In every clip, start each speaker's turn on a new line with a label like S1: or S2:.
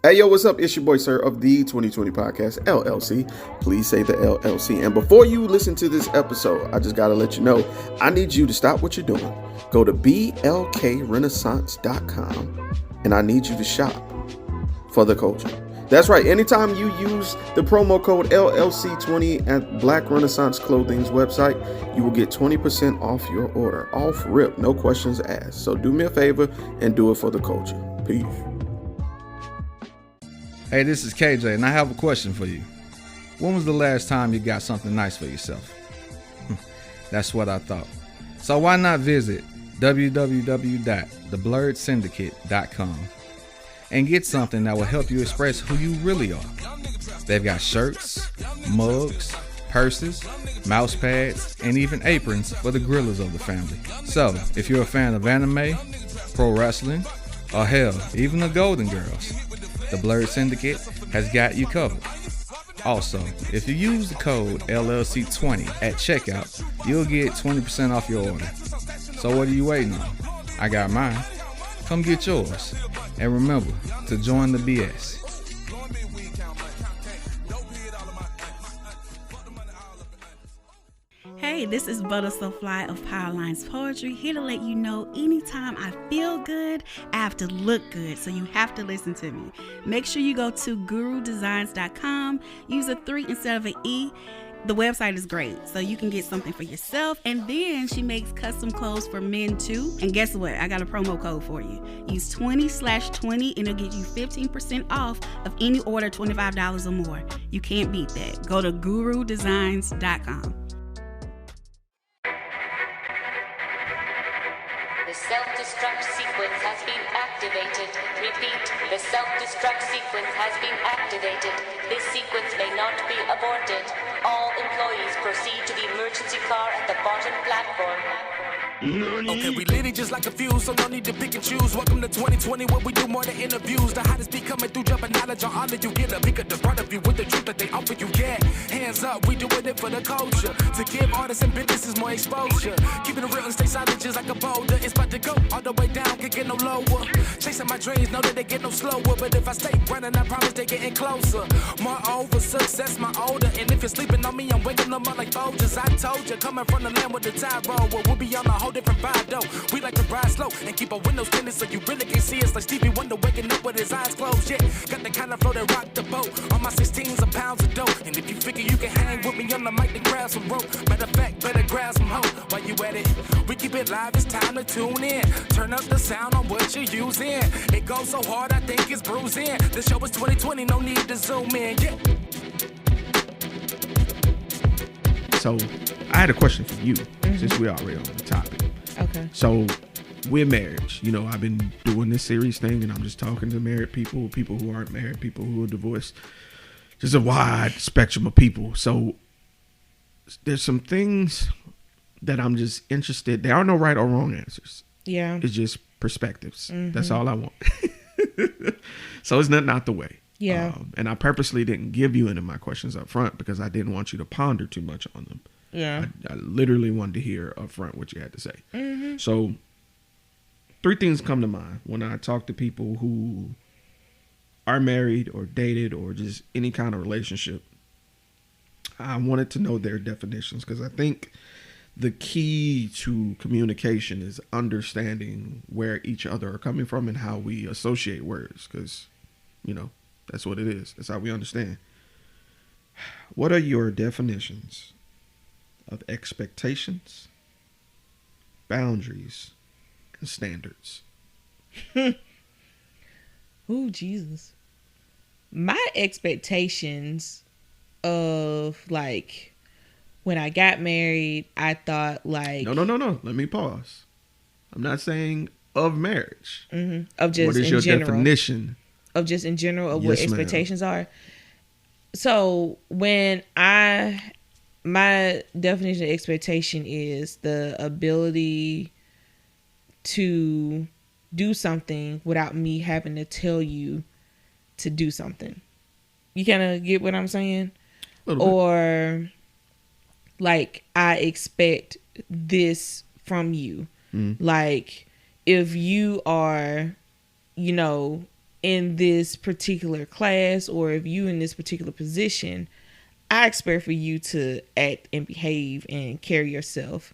S1: Hey, yo, what's up? It's your boy, Sir, of the 2020 Podcast, LLC. Please say the LLC. And before you listen to this episode, I just got to let you know, I need you to stop what you're doing. Go to blkrenaissance.com, and I need you to shop for the culture. That's right. Anytime you use the promo code LLC20 at Black Renaissance Clothing's website, you will get 20% off your order. Off rip, no questions asked. So do me a favor and do it for the culture. Peace.
S2: Hey, this is KJ, and I have a question for you. When was the last time you got something nice for yourself? That's what I thought. So why not visit www.theblurredsyndicate.com and get something that will help you express who you really are. They've got shirts, mugs, purses, mouse pads, and even aprons for the grillers of the family. So if you're a fan of anime, pro wrestling, or hell, even the Golden Girls, the Blurred Syndicate has got you covered. Also, if you use the code LLC20 at checkout, you'll get 20% off your order. So what are you waiting on? I got mine. Come get yours. And remember to join the BS.
S3: Hey, this is Butter So Fly of Powerlines Poetry, here to let you know anytime I feel good, I have to look good, so you have to listen to me. Make sure you go to gurudesigns.com, use a 3 instead of an E. The website is great, so you can get something for yourself, and then she makes custom clothes for men too. And guess what? I got a promo code for you. Use 20/20 and it'll get you 15% off of any order $25 or more. You can't beat that. Go to gurudesigns.com.
S4: The self-destruct sequence has been activated. Repeat, the self-destruct sequence has been activated. This sequence may not be aborted. All employees proceed to the emergency car at the bottom platform.
S5: Okay, we lit it just like a fuse, so no need to pick and choose. Welcome to 2020, where we do more than interviews. The hottest be coming through, dropping knowledge on all of you. Get a pick of the front of you with the truth that they offer you. Yeah, hands up, we doing it for the culture. To give artists and businesses more exposure. Keeping it real and stay silent just like a boulder. It's about to go all the way down, can't get no lower. Chasing my dreams, know that they get no slower. But if I stay running, I promise they getting closer. Moreover, success my older. And if you're sleeping on me, I'm waking them up like Folgers. I told you, coming from the land with the tide roll. Well, we'll be on a whole different vibe though. We like to ride slow and keep our windows tinted so you really can see us. Like Stevie Wonder waking up with his eyes closed. Yeah, got the kind of flow that rock the boat. On my 16s of pounds of dope. And if you figure you can hang with me on the mic, then grab some rope. Matter of fact, better grab some hope. While you at it, we keep it live, it's time to tune in. Turn up the sound on what you're using. It goes so hard, I think it's bruising. The show is 2020, no need to zoom in. Yeah.
S6: So I had a question for you, since we're already on the topic.
S7: Okay.
S6: So with marriage, you know, I've been doing this series thing and I'm just talking to married people, people who aren't married, people who are divorced, just a wide spectrum of people. So there's some things that I'm just interested. There are no right or wrong answers.
S7: Yeah.
S6: It's just perspectives. That's all I want. So it's not out the way.
S7: Yeah.
S6: And I purposely didn't give you any of my questions up front because I didn't want you to ponder too much on them.
S7: Yeah.
S6: I literally wanted to hear up front what you had to say. So 3 things come to mind when I talk to people who are married or dated or just any kind of relationship. I wanted to know their definitions because I think the key to communication is understanding where each other are coming from and how we associate words because, you know, that's what it is. That's how we understand. What are your definitions of expectations, boundaries, and standards?
S7: Oh, Jesus. My expectations of, like, when I got married, I thought, like...
S6: No. Let me pause. I'm not saying of marriage.
S7: Of just
S6: what is
S7: in
S6: your
S7: general.
S6: definition?
S7: Of just in general of
S6: Yes,
S7: what
S6: ma'am.
S7: expectations are. So when my definition of expectation is the ability to do something without me having to tell you to do something. You kind of get what I'm saying? Or like, I expect this from you. Like, if you are, you know, in this particular class, or if you in this particular position, I expect for you to act and behave and carry yourself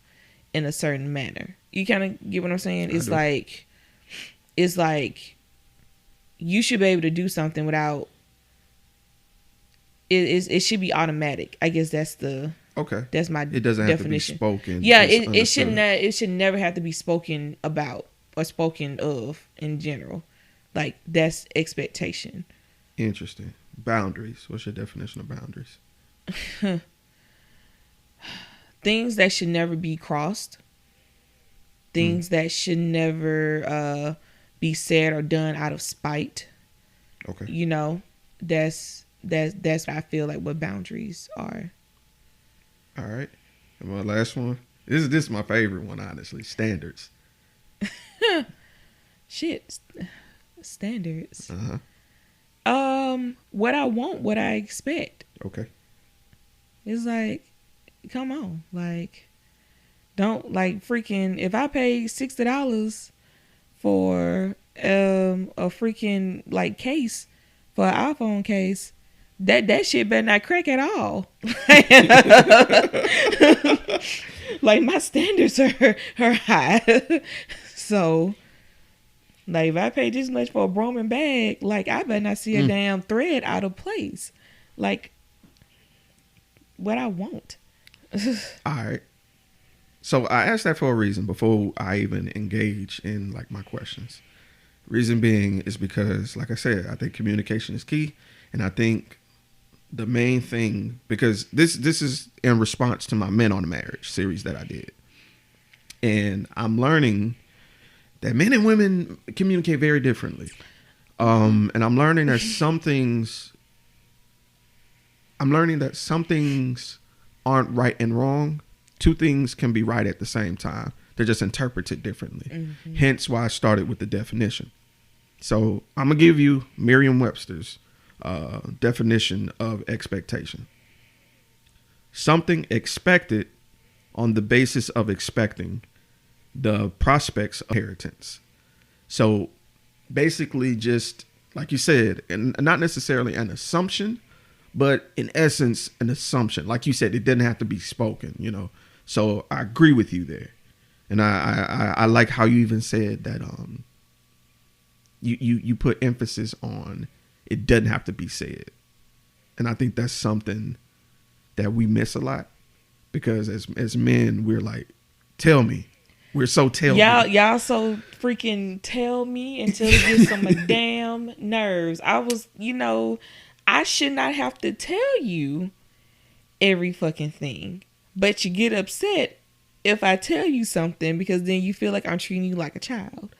S7: in a certain manner. You kind of get what I'm saying? It's like you should be able to do something without it should be automatic. I guess that's my
S6: It doesn't have
S7: definition.
S6: to be spoken.
S7: Yeah,
S6: just
S7: it should never have to be spoken about or spoken of in general. Like, that's expectation.
S6: Interesting. Boundaries. What's your definition of boundaries?
S7: Things that should never be crossed. Things that should never be said or done out of spite.
S6: Okay.
S7: You know, that's what I feel like what boundaries are.
S6: All right. And my last one. This is my favorite one, honestly. Standards.
S7: Shit. Standards.
S6: Uh-huh.
S7: What I want, what I expect.
S6: Okay.
S7: It's like, come on. Like, don't, like, freaking, if I pay $60 for a freaking, like, case, for an iPhone case, that shit better not crack at all. Like, my standards are high. So, like, if I pay this much for a Broman bag, like, I better not see a damn thread out of place. Like, what I want.
S6: All right. So I asked that for a reason before I even engage in, like, my questions. Reason being is because, like I said, I think communication is key. And I think the main thing, because this is in response to my Men on Marriage series that I did. And I'm learning that men and women communicate very differently. And I'm learning that some things aren't right and wrong. Two things can be right at the same time. They're just interpreted differently. Mm-hmm. Hence why I started with the definition. So I'm going to give you Merriam-Webster's definition of expectation. Something expected on the basis of expecting the prospects of inheritance. So basically, just like you said, and not necessarily an assumption, but in essence, an assumption. Like you said, it didn't have to be spoken, you know. So I agree with you there. And I like how you even said that you put emphasis on it doesn't have to be said. And I think that's something that we miss a lot, because as men, we're like, tell me. We're so tell me.
S7: Y'all so freaking tell me until it gets on my damn nerves. I should not have to tell you every fucking thing. But you get upset if I tell you something, because then you feel like I'm treating you like a child.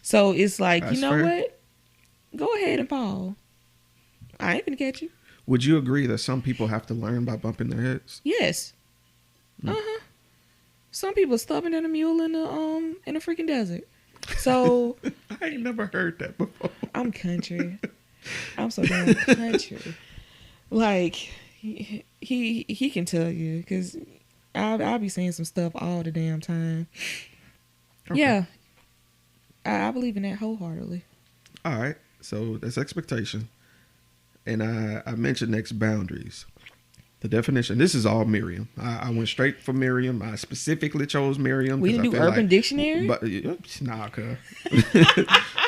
S7: So it's like,
S6: That's
S7: you know
S6: fair.
S7: what? Go ahead and fall. I ain't gonna catch you.
S6: Would you agree that some people have to learn by bumping their heads?
S7: Yes. Uh-huh. Some people stubborn than a mule in a freaking desert. So
S6: I ain't never heard that before.
S7: I'm country. I'm so damn country. Like, he can tell you, because I'll be saying some stuff all the damn time. Okay. Yeah. I believe in that wholeheartedly.
S6: All right. So that's expectation. And I mentioned next, boundaries. The definition. This is all Merriam. I went straight for Merriam. I specifically chose Merriam.
S7: We didn't do Urban Dictionary?
S6: But nah, cuz.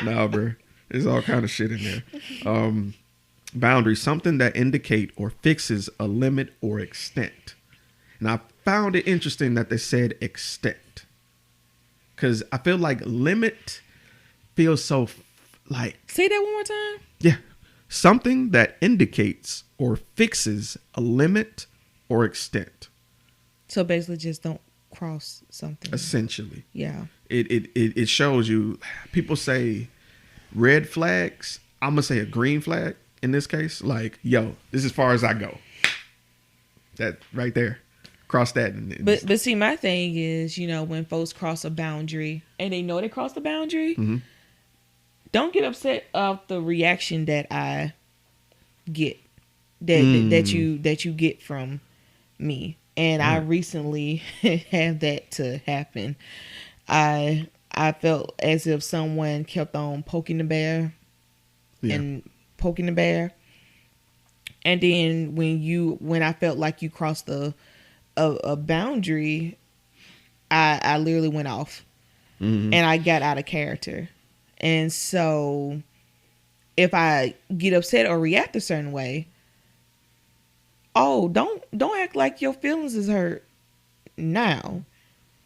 S6: Nah, bro. There's all kind of shit in there. Boundaries. Something that indicate or fixes a limit or extent. And I found it interesting that they said extent. Because I feel like limit feels so like...
S7: Say that one more time.
S6: Yeah. Something that indicates or fixes a limit or extent.
S7: So basically just don't cross something.
S6: Essentially.
S7: Yeah.
S6: It shows you, people say red flags. I'm going to say a green flag in this case. Like, yo, this is as far as I go. That right there. Cross that.
S7: But see, my thing is, when folks cross a boundary and they know they crossed the boundary,
S6: mm-hmm.
S7: Don't get upset of the reaction that I get, that you get from me. And I recently had that to happen. I felt as if someone kept on poking the bear and poking the bear. And then when I felt like you crossed a boundary, I literally went off, and I got out of character. And so if I get upset or react a certain way, don't act like your feelings is hurt now.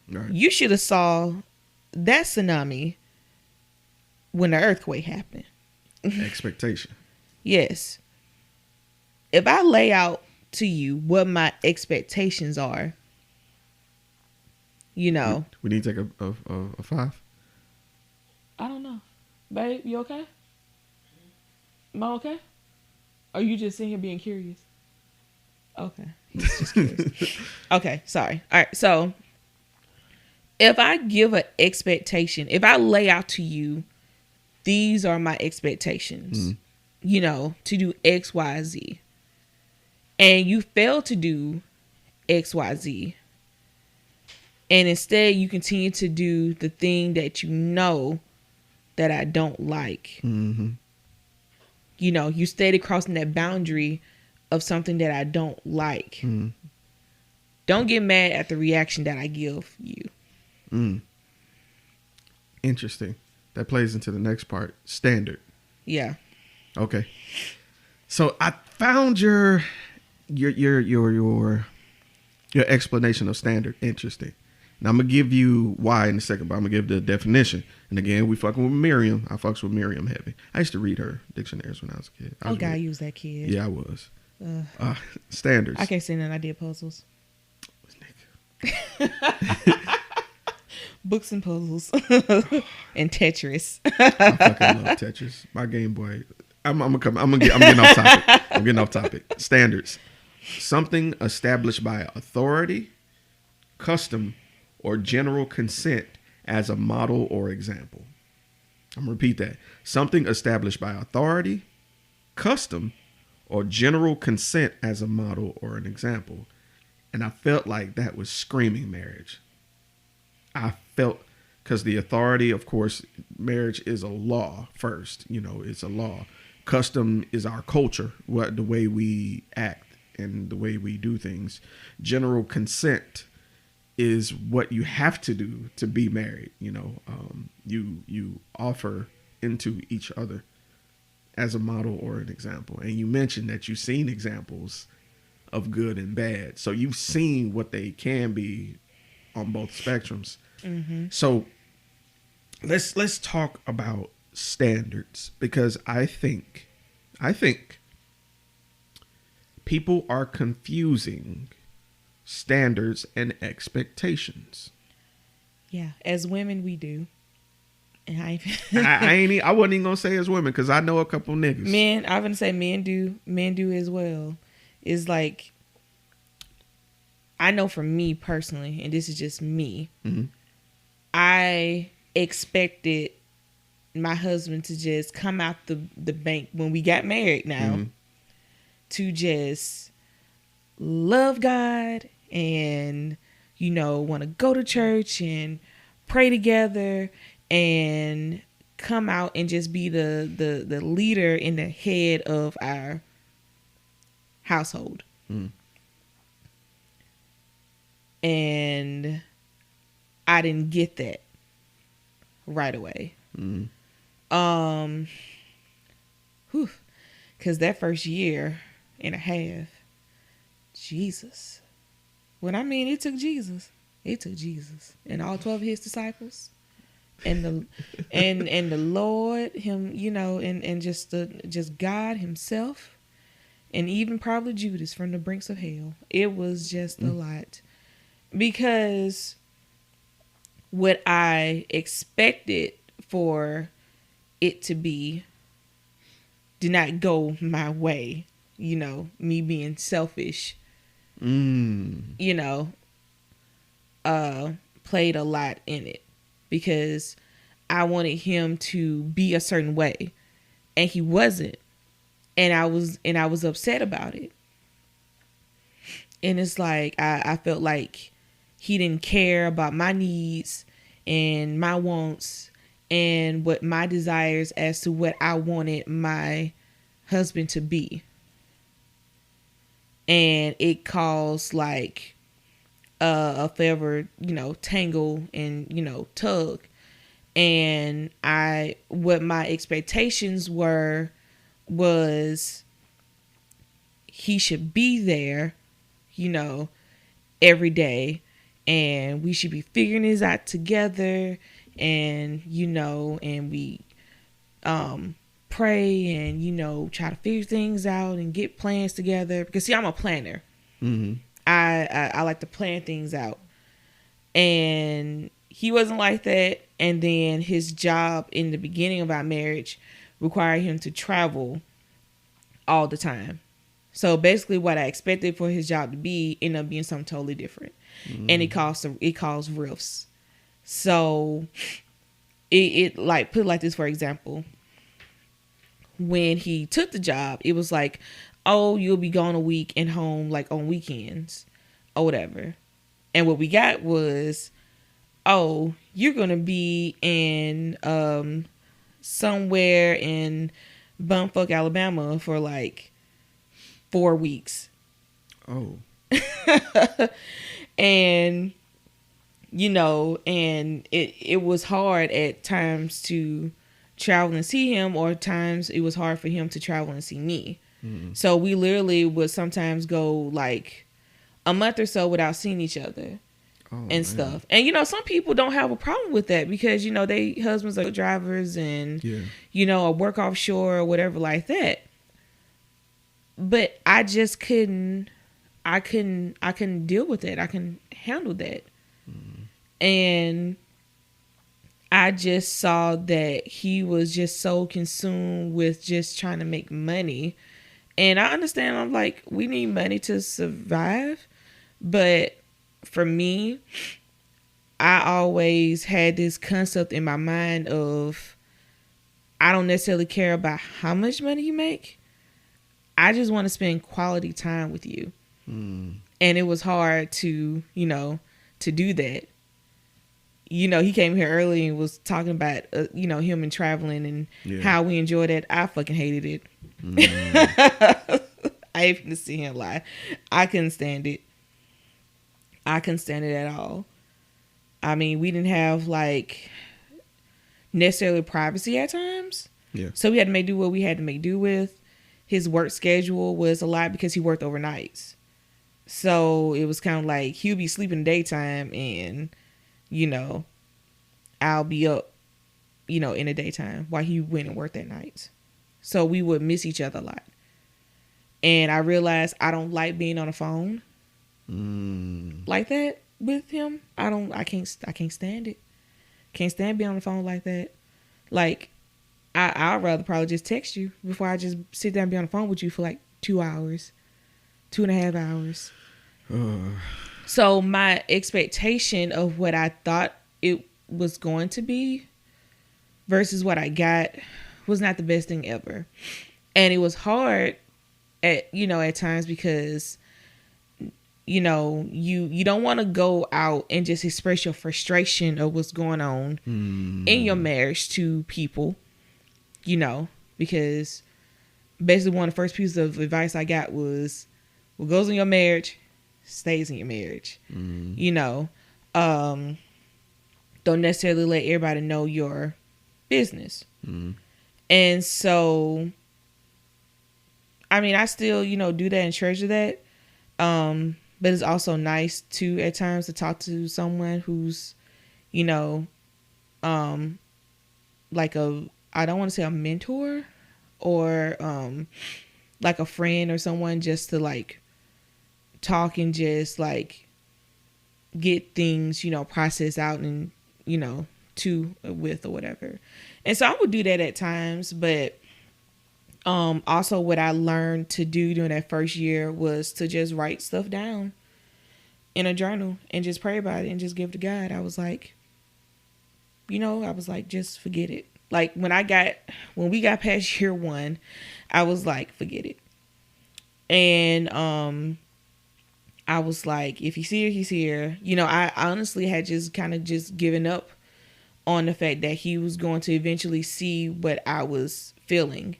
S6: Right.
S7: You should have saw that tsunami when the earthquake happened.
S6: Expectation.
S7: Yes. If I lay out to you what my expectations are, you know.
S6: We need to take a 5.
S7: I don't know. Babe, you okay? Am I okay? Or are you just sitting here being curious? Okay. He's just curious. Okay, sorry. All right, so if I give an expectation, if I lay out to you, these are my expectations, you know, to do X, Y, Z, and you fail to do X, Y, Z, and instead you continue to do the thing that you know that I don't like. You know, you steady crossing that boundary of something that I don't like. Don't get mad at the reaction that I give you.
S6: Interesting. That plays into the next part. Standard.
S7: Yeah.
S6: Okay. So I found your explanation of standard interesting. Now I'm gonna give you why in a second, but I'm gonna give the definition. And again, we fucking with Miriam. I fucks with Miriam heavy. I used to read her dictionaries when I was a kid.
S7: I use that kid.
S6: Yeah, I was. Standards.
S7: I can't say that I did puzzles. Books and puzzles. And Tetris.
S6: I fucking love Tetris. My Game Boy. I'm getting off topic. I'm getting off topic. Standards. Something established by authority, custom, or general consent as a model or example. I'm going to repeat that. Something established by authority, custom, or general consent as a model or an example. And I felt like that was screaming marriage. I felt, because the authority, of course, marriage is a law first. You know, it's a law. Custom is our culture, the way we act and the way we do things. General consent is what you have to do to be married. You know, you offer into each other as a model or an example. And you mentioned that you've seen examples of good and bad. So you've seen what they can be on both spectrums. So let's talk about standards, because I think people are confusing standards and expectations.
S7: Yeah, as women we do. And I
S6: wasn't even gonna say as women, because I know a couple niggas.
S7: Men, I'm gonna say men do as well. It's like, I know for me personally, and this is just me, I expected my husband to just come out the bank when we got married now, to just love God and, you know, want to go to church and pray together and come out and just be the leader and the head of our household. And I didn't get that right away. Because that first year and a half, Jesus. When I mean it took Jesus and all 12 of his disciples and the Lord, him, you know, and just God himself, and even probably Judas from the brinks of hell. It was just a lot, because what I expected for it to be did not go my way. You know, me being selfish, you know, played a lot in it, because I wanted him to be a certain way and he wasn't. And I was upset about it. And it's like, I felt like he didn't care about my needs and my wants and what my desires as to what I wanted my husband to be. And it caused like a forever, tangle and, tug. And what my expectations were was he should be there, every day, and we should be figuring this out together, and and we pray and try to figure things out and get plans together, because see, I'm a planner.
S6: Mm-hmm.
S7: I like to plan things out, and he wasn't like that. And then his job in the beginning of our marriage required him to travel all the time. So basically what I expected for his job to be ended up being something totally different. Mm. And it caused rifts. So it like, put it like this, for example, when he took the job, it was like, oh, you'll be gone a week and home like on weekends or whatever. And what we got was, oh, you're going to be in somewhere in bumfuck Alabama for like 4 weeks.
S6: Oh.
S7: And, and it was hard at times to travel and see him, or times it was hard for him to travel and see me. Mm-hmm. So we literally would sometimes go like a month or so without seeing each other. Oh, and stuff. And some people don't have a problem with that because they husbands are drivers and or work offshore or whatever like that. But I just couldn't deal with it. I couldn't handle that. And I just saw that he was just so consumed with just trying to make money. And I understand, I'm like, we need money to survive, but for me, I always had this concept in my mind of, I don't necessarily care about how much money you make. I just want to spend quality time with you. Mm. And it was hard to do that. He came here early and was talking about, him and traveling and how we enjoyed it. I fucking hated it. Mm. I even to see him lie. I couldn't stand it. I couldn't stand it at all. I mean, we didn't have like necessarily privacy at times. Yeah. So we had to make do what we had to make do with. His work schedule was a lot because he worked overnights. So it was kind of like he'll be sleeping daytime and, I'll be up, in the daytime while he went and worked at night. So we would miss each other a lot. And I realized I don't like being on the phone. Like that with him. I can't stand it. Can't stand being on the phone like that. Like I'd rather probably just text you before I just sit down and be on the phone with you for like 2 hours, 2.5 hours. So my expectation of what I thought it was going to be versus what I got was not the best thing ever. And it was hard at times because you don't want to go out and just express your frustration of what's going on in your marriage to people, because basically one of the first pieces of advice I got was, what goes in your marriage stays in your marriage. Don't necessarily let everybody know your business. And so, I mean, I still, do that and treasure that. But it's also nice to, at times, to talk to someone who's, like I don't want to say a mentor or, like a friend or someone, just to like talk and just like get things, processed out and, with or whatever. And so I would do that at times, but also what I learned to do during that first year was to just write stuff down in a journal and just pray about it and just give it to God. I was like, just forget it. Like when we got past year 1, I was like, forget it. And I was like, if he's here, he's here. I honestly had just kind of just given up on the fact that he was going to eventually see what I was feeling,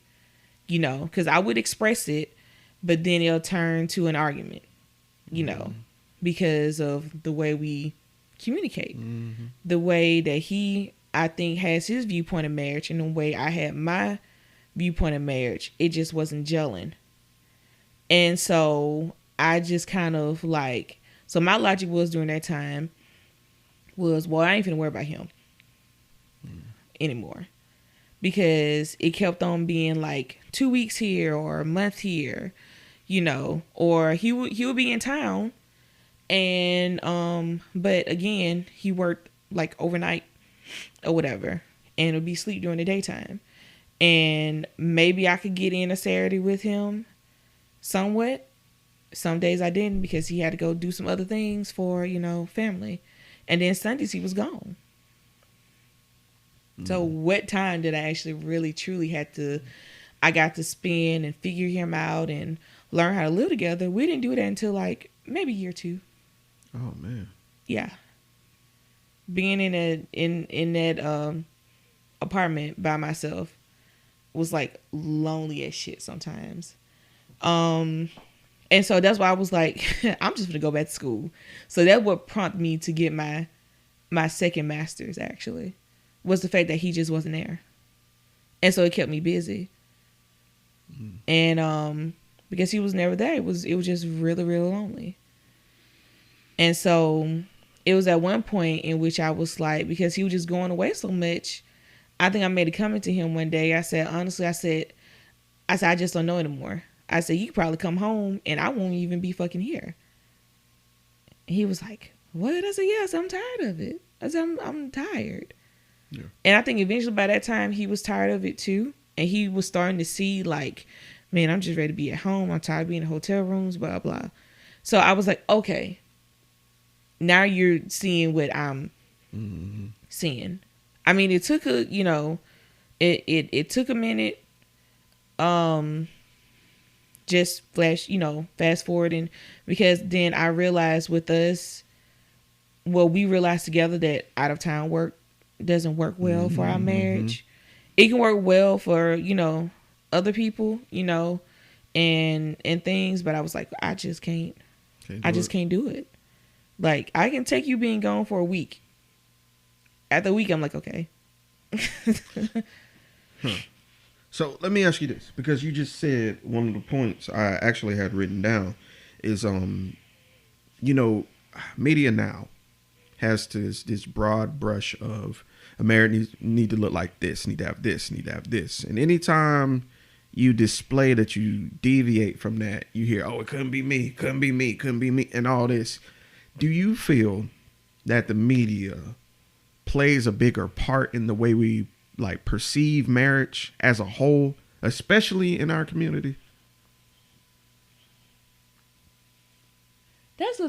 S7: you know, because I would express it, but then it'll turn to an argument, you know, because of the way we communicate, the way that he, I think, has his viewpoint of marriage and the way I had my viewpoint of marriage. It just wasn't gelling. And so I just kind of like, so my logic was during that time was, well, I ain't finna worry about him anymore, because it kept on being like 2 weeks here or a month here, you know, or he would be in town, and but again, he worked like overnight or whatever, and would be asleep during the daytime, and maybe I could get in a Saturday with him somewhat. Some days I didn't, because he had to go do some other things for, you know, family, and then Sundays he was gone. So what time did I actually really truly I got to spend and figure him out and learn how to live together? We didn't do that until like maybe year 2.
S6: Oh man.
S7: Yeah. Being in that apartment by myself was like lonely as shit sometimes. And so that's why I was like, I'm just gonna go back to school. So that's what prompted me to get my second master's, actually, was the fact that he just wasn't there. And so it kept me busy. And because he was never there, it was just really, really lonely. And so it was at one point in which I was like, because he was just going away so much, I think I made a comment to him one day. I said, honestly, I said, I just don't know anymore. I said, you could probably come home and I won't even be fucking here. And he was like, what? I said, yes, I'm tired of it. I said, I'm tired. Yeah. And I think eventually by that time he was tired of it too. And he was starting to see like, man, I'm just ready to be at home. I'm tired of being in hotel rooms, blah, blah. So I was like, okay, now you're seeing what I'm seeing. I mean, it took a, you know, it took a minute. Just fast forwarding, because then I realized with us, well, we realized together that out of town work doesn't work well for our marriage. It can work well for, you know, other people, you know, and things, but I was like, I just can't do it. Like, I can take you being gone for a week. After a week, I'm like, okay.
S6: So let me ask you this, because you just said one of the points I actually had written down is, you know, media now has this broad brush of a marriage need to look like this, need to have this, need to have this. And anytime you display that you deviate from that, you hear, oh, it couldn't be me, couldn't be me, couldn't be me, and all this. Do you feel that the media plays a bigger part in the way we like perceive marriage as a whole, especially in our community?
S7: It's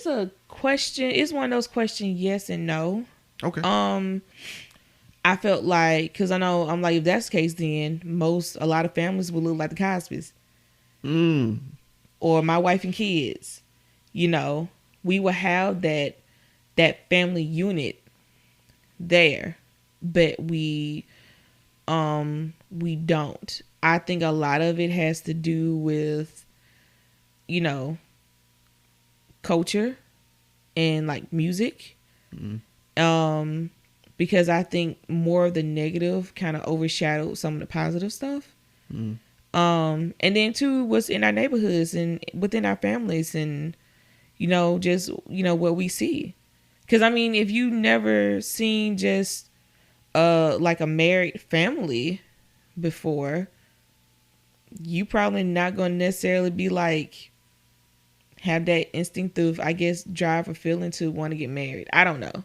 S7: a question. It's one of those questions, yes and no.
S6: Okay.
S7: I felt like, because I know, I'm like, if that's the case, then a lot of families would look like the Cosbys. Or My Wife and Kids. You know, we will have that family unit there, but we don't. I think a lot of it has to do with, you know, culture and like music. Because I think more of the negative kind of overshadowed some of the positive stuff. And then too, what's in our neighborhoods and within our families, and, you know, just, you know, what we see. Because, I mean, if you never seen just like a married family before, you probably not going to necessarily be like, have that instinctive, I guess, drive or feeling to want to get married. I don't know.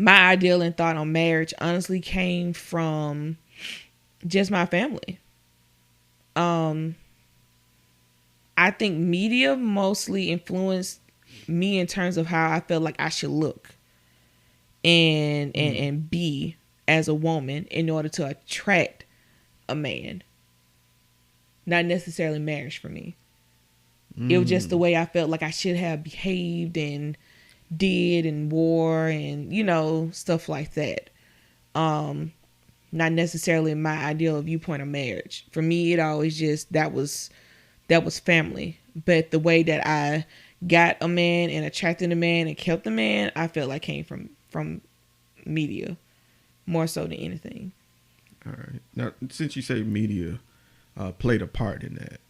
S7: My ideal and thought on marriage honestly came from just my family. I think media mostly influenced me in terms of how I felt like I should look and be as a woman in order to attract a man. Not necessarily marriage for me. It was just the way I felt like I should have behaved and did and wore and, you know, stuff like that. Not necessarily my ideal viewpoint of marriage. For me, it always just, that was family. But the way that I got a man and attracted a man and kept a man, I felt like came from media more so than anything.
S6: All right. Now, since you say media played a part in that,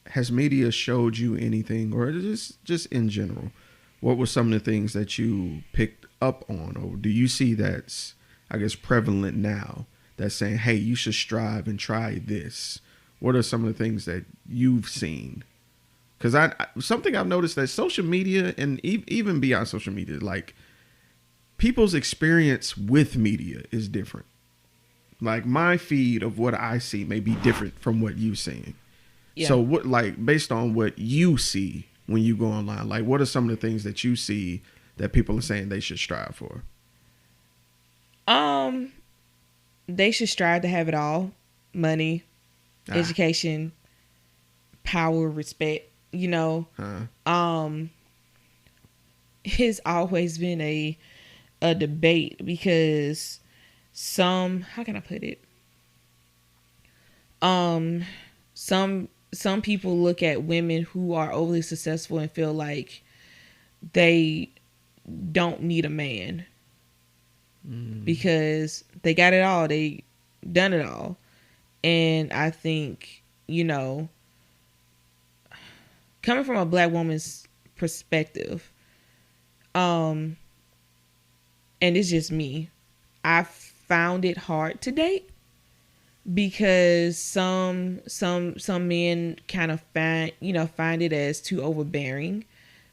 S6: has media showed you anything, or just in general, what were some of the things that you picked up on, or do you see that's, I guess, prevalent now, that's saying, hey, you should strive and try this? What are some of the things that you've seen? Because something I've noticed that social media, and even beyond social media, like, people's experience with media is different. Like, my feed of what I see may be different from what you're seeing. Yeah. So what, like, based on what you see when you go online, like, what are some of the things that you see that people are saying they should strive for?
S7: They should strive to have it all: money, education, power, respect, you know. It's always been a debate because how can I put it? Some people look at women who are overly successful and feel like they don't need a man because they got it all. They done it all. And I think, you know, coming from a black woman's perspective, and it's just me, I found it hard to date because some men kind of find it as too overbearing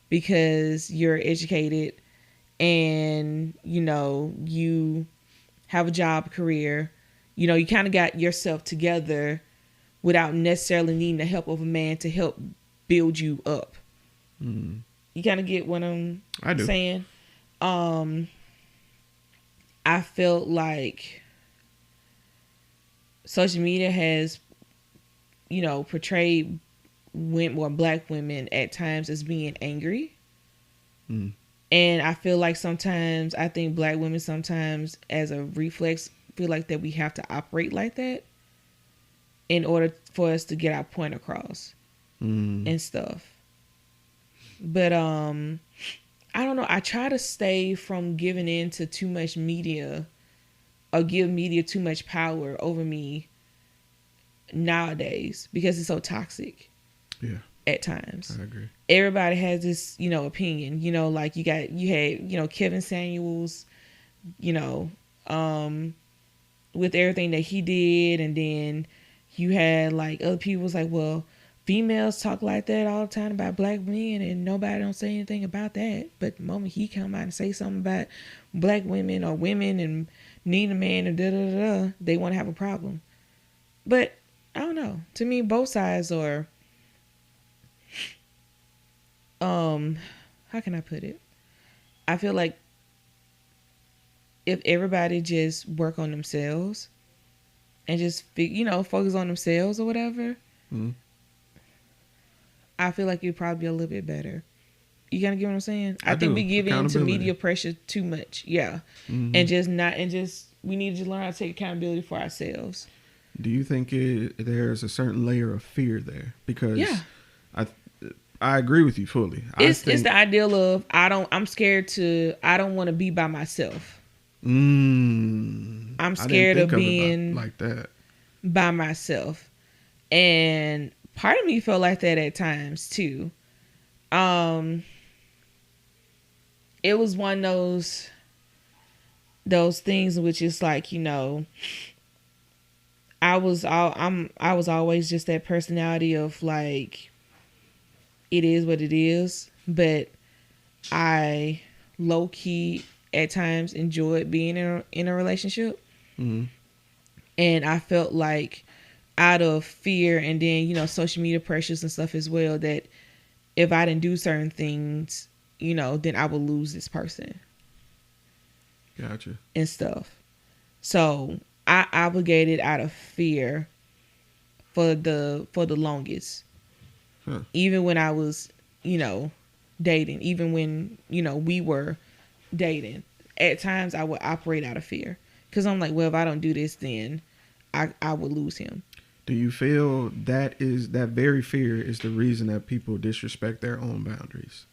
S7: because you're educated and, you know, you have a job, career, you know, you kind of got yourself together without necessarily needing the help of a man to help build you up. You kind of get what I'm saying? I felt like social media has, you know, portrayed black women at times as being angry. And I feel like sometimes, I think black women sometimes as a reflex feel like that we have to operate like that in order for us to get our point across and stuff. But I don't know. I try to stay from giving in to too much media or give media too much power over me nowadays because it's so toxic. Yeah. At times.
S6: I agree.
S7: Everybody has this, you know, opinion, you know, like you had, you know, Kevin Samuels, you know, with everything that he did. And then you had like other people was like, well, females talk like that all the time about black men and nobody don't say anything about that. But the moment he come out and say something about black women or women and need a man and they want to have a problem. But I don't know. To me, both sides are, how can I put it? I feel like if everybody just work on themselves and just, you know, focus on themselves or whatever, I feel like it'd probably be a little bit better. You gotta get what I'm saying? I think we give in to media pressure too much. Yeah. And we need to learn how to take accountability for ourselves.
S6: Do you think there's a certain layer of fear there? Because I agree with you fully.
S7: It's the ideal of I'm scared to, I don't want to be by myself. I'm scared of being
S6: like that
S7: by myself. And part of me felt like that at times too. It was one of those things which is like, you know, I was always just that personality of like, it is what it is, but I low key at times enjoyed being in a relationship. And I felt like out of fear and then, you know, social media pressures and stuff as well, that if I didn't do certain things, you know, then I would lose this person.
S6: Gotcha.
S7: And stuff. So I obligated out of fear for the longest. Even when I was, you know, dating, even when, you know, we were dating. At times I would operate out of fear because I'm like, well, if I don't do this, then I would lose him.
S6: Do you feel that very fear is the reason that people disrespect their own boundaries?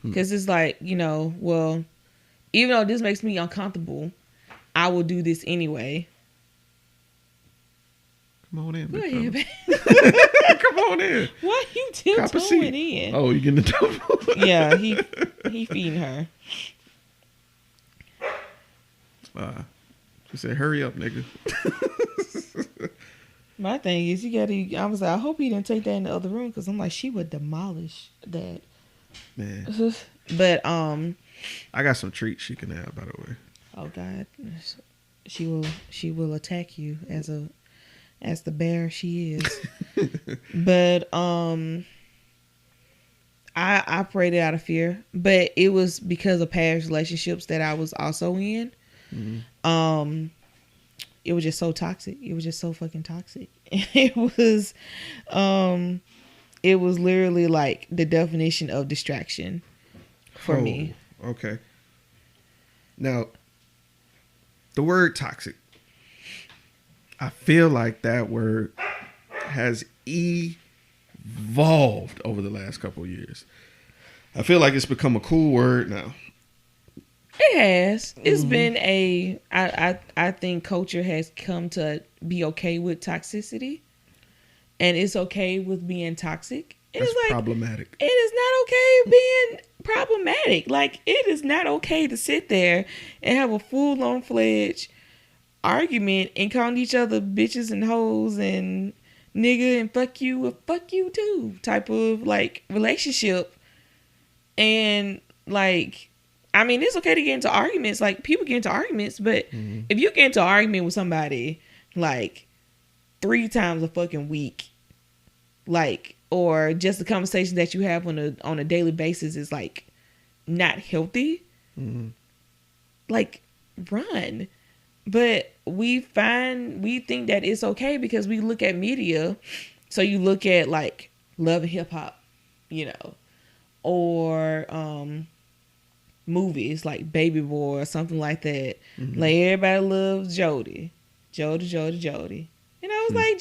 S7: Because it's like, you know, well, even though this makes me uncomfortable, I will do this anyway.
S6: Come on in.
S7: Go ahead, babe.
S6: Come on in.
S7: Why you tiptoeing in?
S6: Oh, you getting the double?
S7: Yeah, he feeding her.
S6: She said, hurry up, nigga.
S7: My thing is, I was like, I hope he didn't take that in the other room, because I'm like, she would demolish that.
S6: Man.
S7: But
S6: I got some treats she can have, by the way.
S7: oh God, she will attack you as the bear she is. But I operated out of fear, but it was because of past relationships that I was also in. Mm-hmm. It was just so toxic. It was just so fucking toxic. It was literally like the definition of distraction for me.
S6: Okay. Now, the word toxic, I feel like that word has evolved over the last couple of years. I feel like it's become a cool word now.
S7: It has. It's been I think culture has come to be okay with toxicity, and it's okay with being toxic.
S6: That's problematic.
S7: It is not okay being problematic. Like, it is not okay to sit there and have a full-on fledged argument and calling each other bitches and hoes and nigga and fuck you too type of like relationship. And like, I mean, it's okay to get into arguments. Like, people get into arguments, but if you get into an argument with somebody like 3 times a fucking week, like, or just the conversation that you have on a daily basis is like not healthy, like, run. But we think that it's okay because we look at media. So you look at like Love and Hip Hop, you know, or movies like Baby Boy or something like that. Like, everybody loves Jody. And I was like,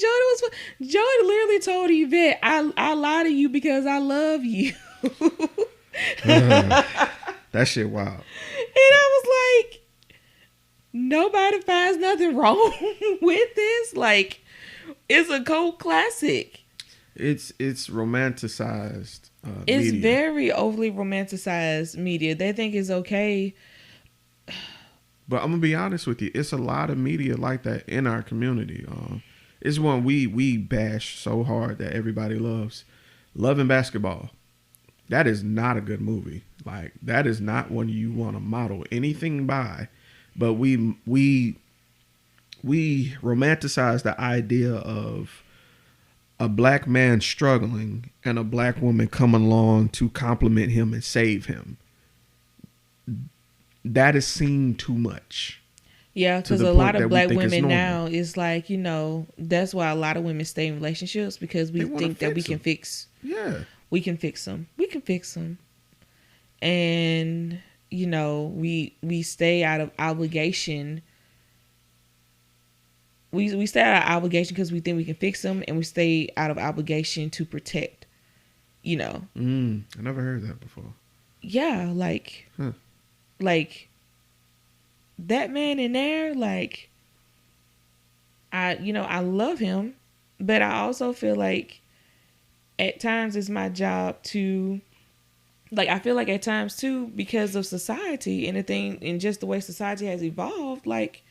S7: Jody literally told Yvette, I lie to you because I love you.
S6: That shit wild.
S7: And I was like, nobody finds nothing wrong with this. Like, it's a cult classic.
S6: It's romanticized
S7: It's
S6: media.
S7: very overly romanticized media. They think it's okay.
S6: But I'm gonna be honest with you, it's a lot of media like that in our community. It's one we bash so hard that everybody loves. Love and Basketball. That is not a good movie. Like, that is not one you want to model anything by. But we romanticize the idea of a black man struggling and a black woman coming along to compliment him and save him. That is seen too much.
S7: Yeah, because a lot of black women now is like, you know, that's why a lot of women stay in relationships, because we think that we can fix.
S6: Yeah.
S7: We can fix them. And, you know, we stay out of obligation. We stay out of obligation because we think we can fix them, and we stay out of obligation to protect, you know.
S6: I never heard that before.
S7: Yeah, like, like, that man in there, like, I love him, but I also feel like at times it's my job to, like, I feel like at times too, because of society and just the way society has evolved, like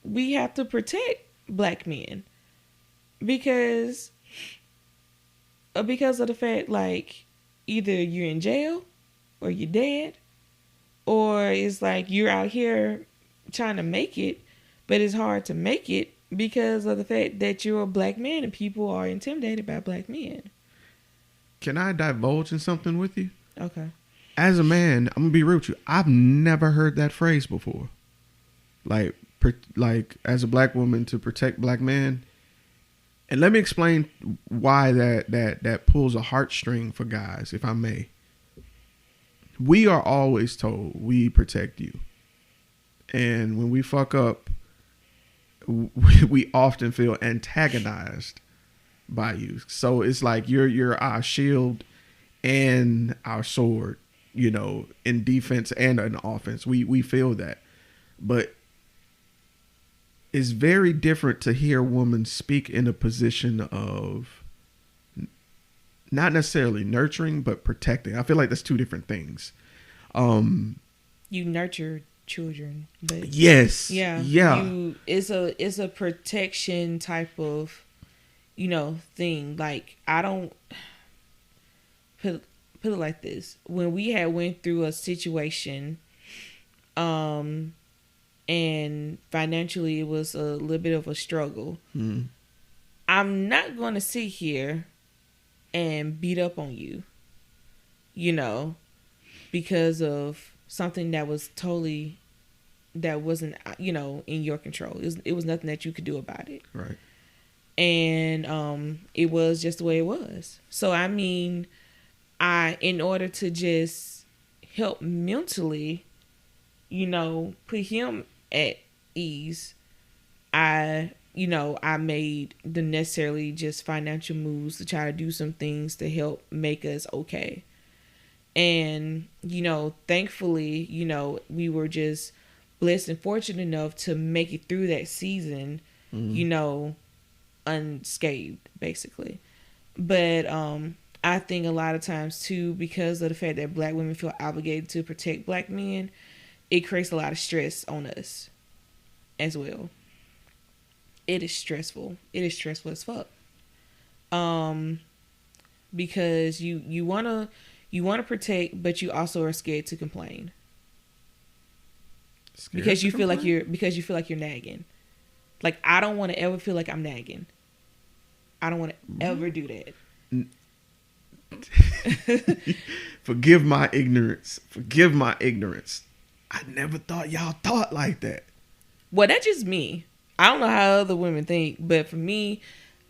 S7: we have to protect black men because of the fact, like, either you're in jail or you're dead, or it's like you're out here trying to make it, but it's hard to make it because of the fact that you're a black man and people are intimidated by black men.
S6: Can I divulge in something with you?
S7: Okay.
S6: As a man, I'm gonna be real with you. I've never heard that phrase before. Like as a black woman to protect black men. And let me explain why that pulls a heartstring for guys, if I may. We are always told we protect you. And when we fuck up, we often feel antagonized by you. So it's like you're our shield and our sword, in defense and in offense. We feel that. But it's very different to hear a woman speak in a position of not necessarily nurturing, but protecting. I feel like that's two different things.
S7: You nurture children, but
S6: yes,
S7: yeah. It's a protection type of, thing. Like, I don't put it like this. When we had went through a situation, and financially it was a little bit of a struggle. I'm not going to sit here and beat up on you, because of something that wasn't, in your control. It was nothing that you could do about it.
S6: Right.
S7: And it was just the way it was. So, I mean, in order to just help mentally, put him at ease, I made the necessarily just financial moves to try to do some things to help make us okay. And, thankfully, we were just blessed and fortunate enough to make it through that season, unscathed, basically. But I think a lot of times, too, because of the fact that Black women feel obligated to protect Black men, it creates a lot of stress on us as well. It is stressful. It is stressful as fuck. Because you wanna protect, but you also are scared to complain. Because you feel like you're nagging. Like, I don't want to ever feel like I'm nagging. I don't want to ever do that.
S6: Forgive my ignorance. I never thought y'all thought like that.
S7: Well, that's just me. I don't know how other women think, but for me,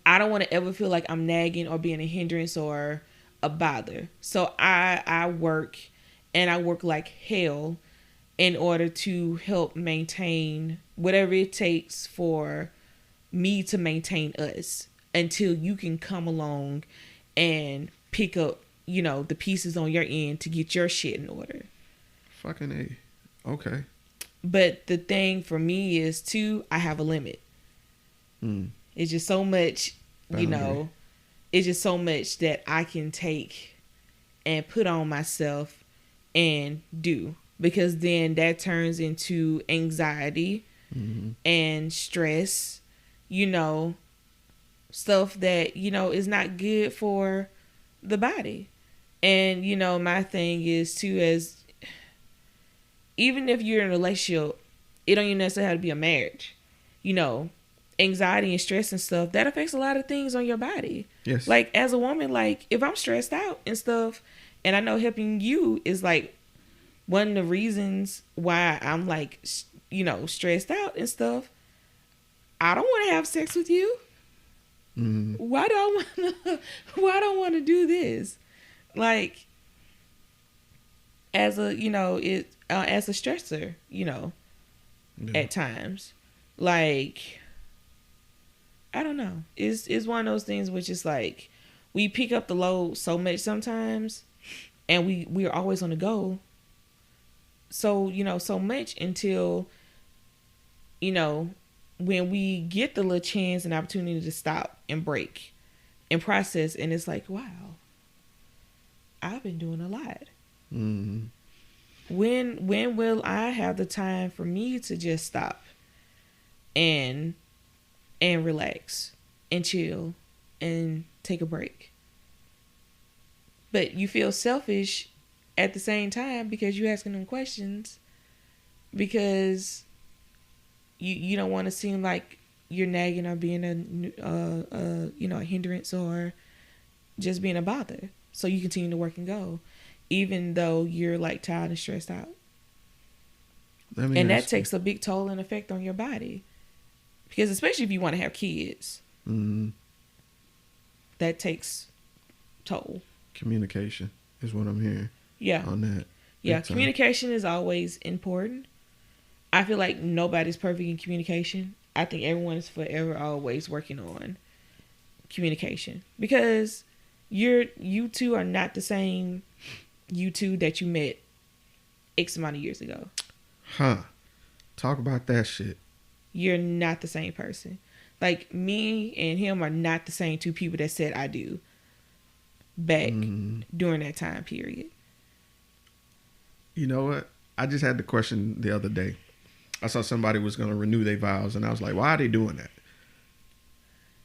S7: I don't want to ever feel like I'm nagging or being a hindrance or a bother. So I work, and I work like hell in order to help maintain whatever it takes for me to maintain us until you can come along and pick up, the pieces on your end to get your shit in order.
S6: Fucking A. Okay.
S7: But the thing for me is, too, I have a limit. It's just so much, it's just so much that I can take and put on myself and do. Because then that turns into anxiety and stress, stuff that, is not good for the body. And, my thing is, too, as even if you're in a relationship, it don't even necessarily have to be a marriage. Anxiety and stress and stuff, that affects a lot of things on your body.
S6: Yes.
S7: Like, as a woman, like, if I'm stressed out and stuff, and I know helping you is, like, one of the reasons why I'm, like, stressed out and stuff, I don't want to have sex with you. Why do I want to do this? Like, as a, as a stressor, at times. Like, I don't know. It's one of those things which is like, we pick up the load so much sometimes, and we're always on the go. So, so much until, when we get the little chance and opportunity to stop and break and process, and it's like, wow, I've been doing a lot. When will I have the time for me to just stop and relax and chill and take a break? But you feel selfish at the same time because you're asking them questions, because you don't want to seem like you're nagging or being a hindrance or just being a bother. So you continue to work and go, even though you're like tired and stressed out. And that takes a big toll and effect on your body, because especially if you want to have kids. that takes toll.
S6: Communication is what I'm hearing.
S7: Yeah.
S6: On that.
S7: Yeah,
S6: Big time.
S7: communication is always important. I feel like nobody's perfect in communication. I think everyone is forever always working on communication because you two are not the same you two that you met X amount of years ago.
S6: Huh. Talk about that shit.
S7: You're not the same person. Like me and him are not the same two people that said I do back during that time period.
S6: You know what? I just had the question the other day. I saw somebody was going to renew their vows, and I was like, why are they doing that?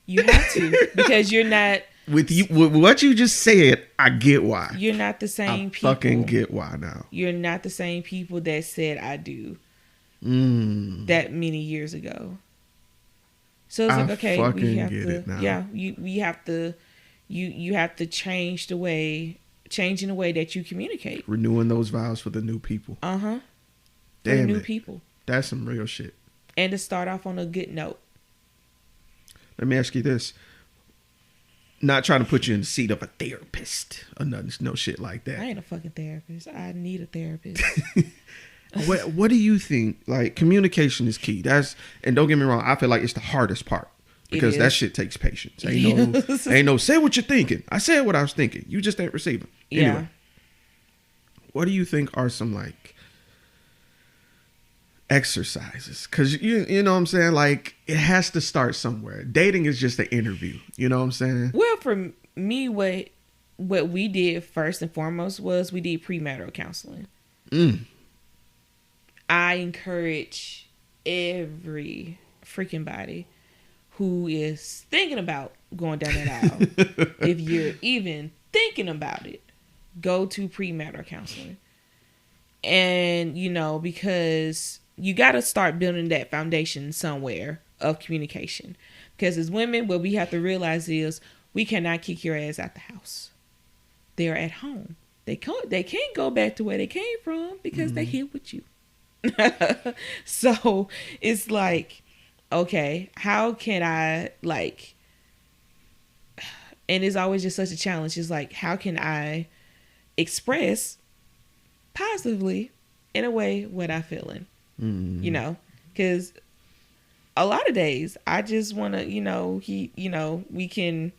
S7: You have to because you're not
S6: With what you just said, I get why.
S7: You're not the same people.
S6: Fucking get why now.
S7: You're not the same people that said I do that many years ago. So it's like, okay, we have
S6: get
S7: to,
S6: it now.
S7: yeah, we have to, you have to change in the way that you communicate.
S6: Renewing those vows for the new people.
S7: For
S6: Damn
S7: the new
S6: it.
S7: people,
S6: That's some real shit.
S7: and to start off on a good note.
S6: Let me ask you this. Not trying to put you in the seat of a therapist or nothing, no shit like that.
S7: I ain't a fucking therapist. I need a therapist.
S6: What do you think? Like, communication is key. And don't get me wrong, I feel like it's the hardest part because that shit takes patience. Ain't no say what you're thinking. I said what I was thinking. You just ain't receiving. Anyway,
S7: Yeah.
S6: what do you think are some like exercises? Because you know what I'm saying? Like, it has to start somewhere. Dating is just an interview. You know what I'm saying?
S7: Well, for me, what we did first and foremost was we did premarital counseling. I encourage every freaking body who is thinking about going down that aisle, if you're even thinking about it, go to premarital counseling. And, because you got to start building that foundation somewhere of communication. Because as women, what we have to realize is we cannot kick your ass out the house. They're at home. They can't go back to where they came from because they here with you. So it's like, okay, how can I and it's always just such a challenge. It's like, how can I express positively in a way what I'm feeling, because a lot of days I just want to, he can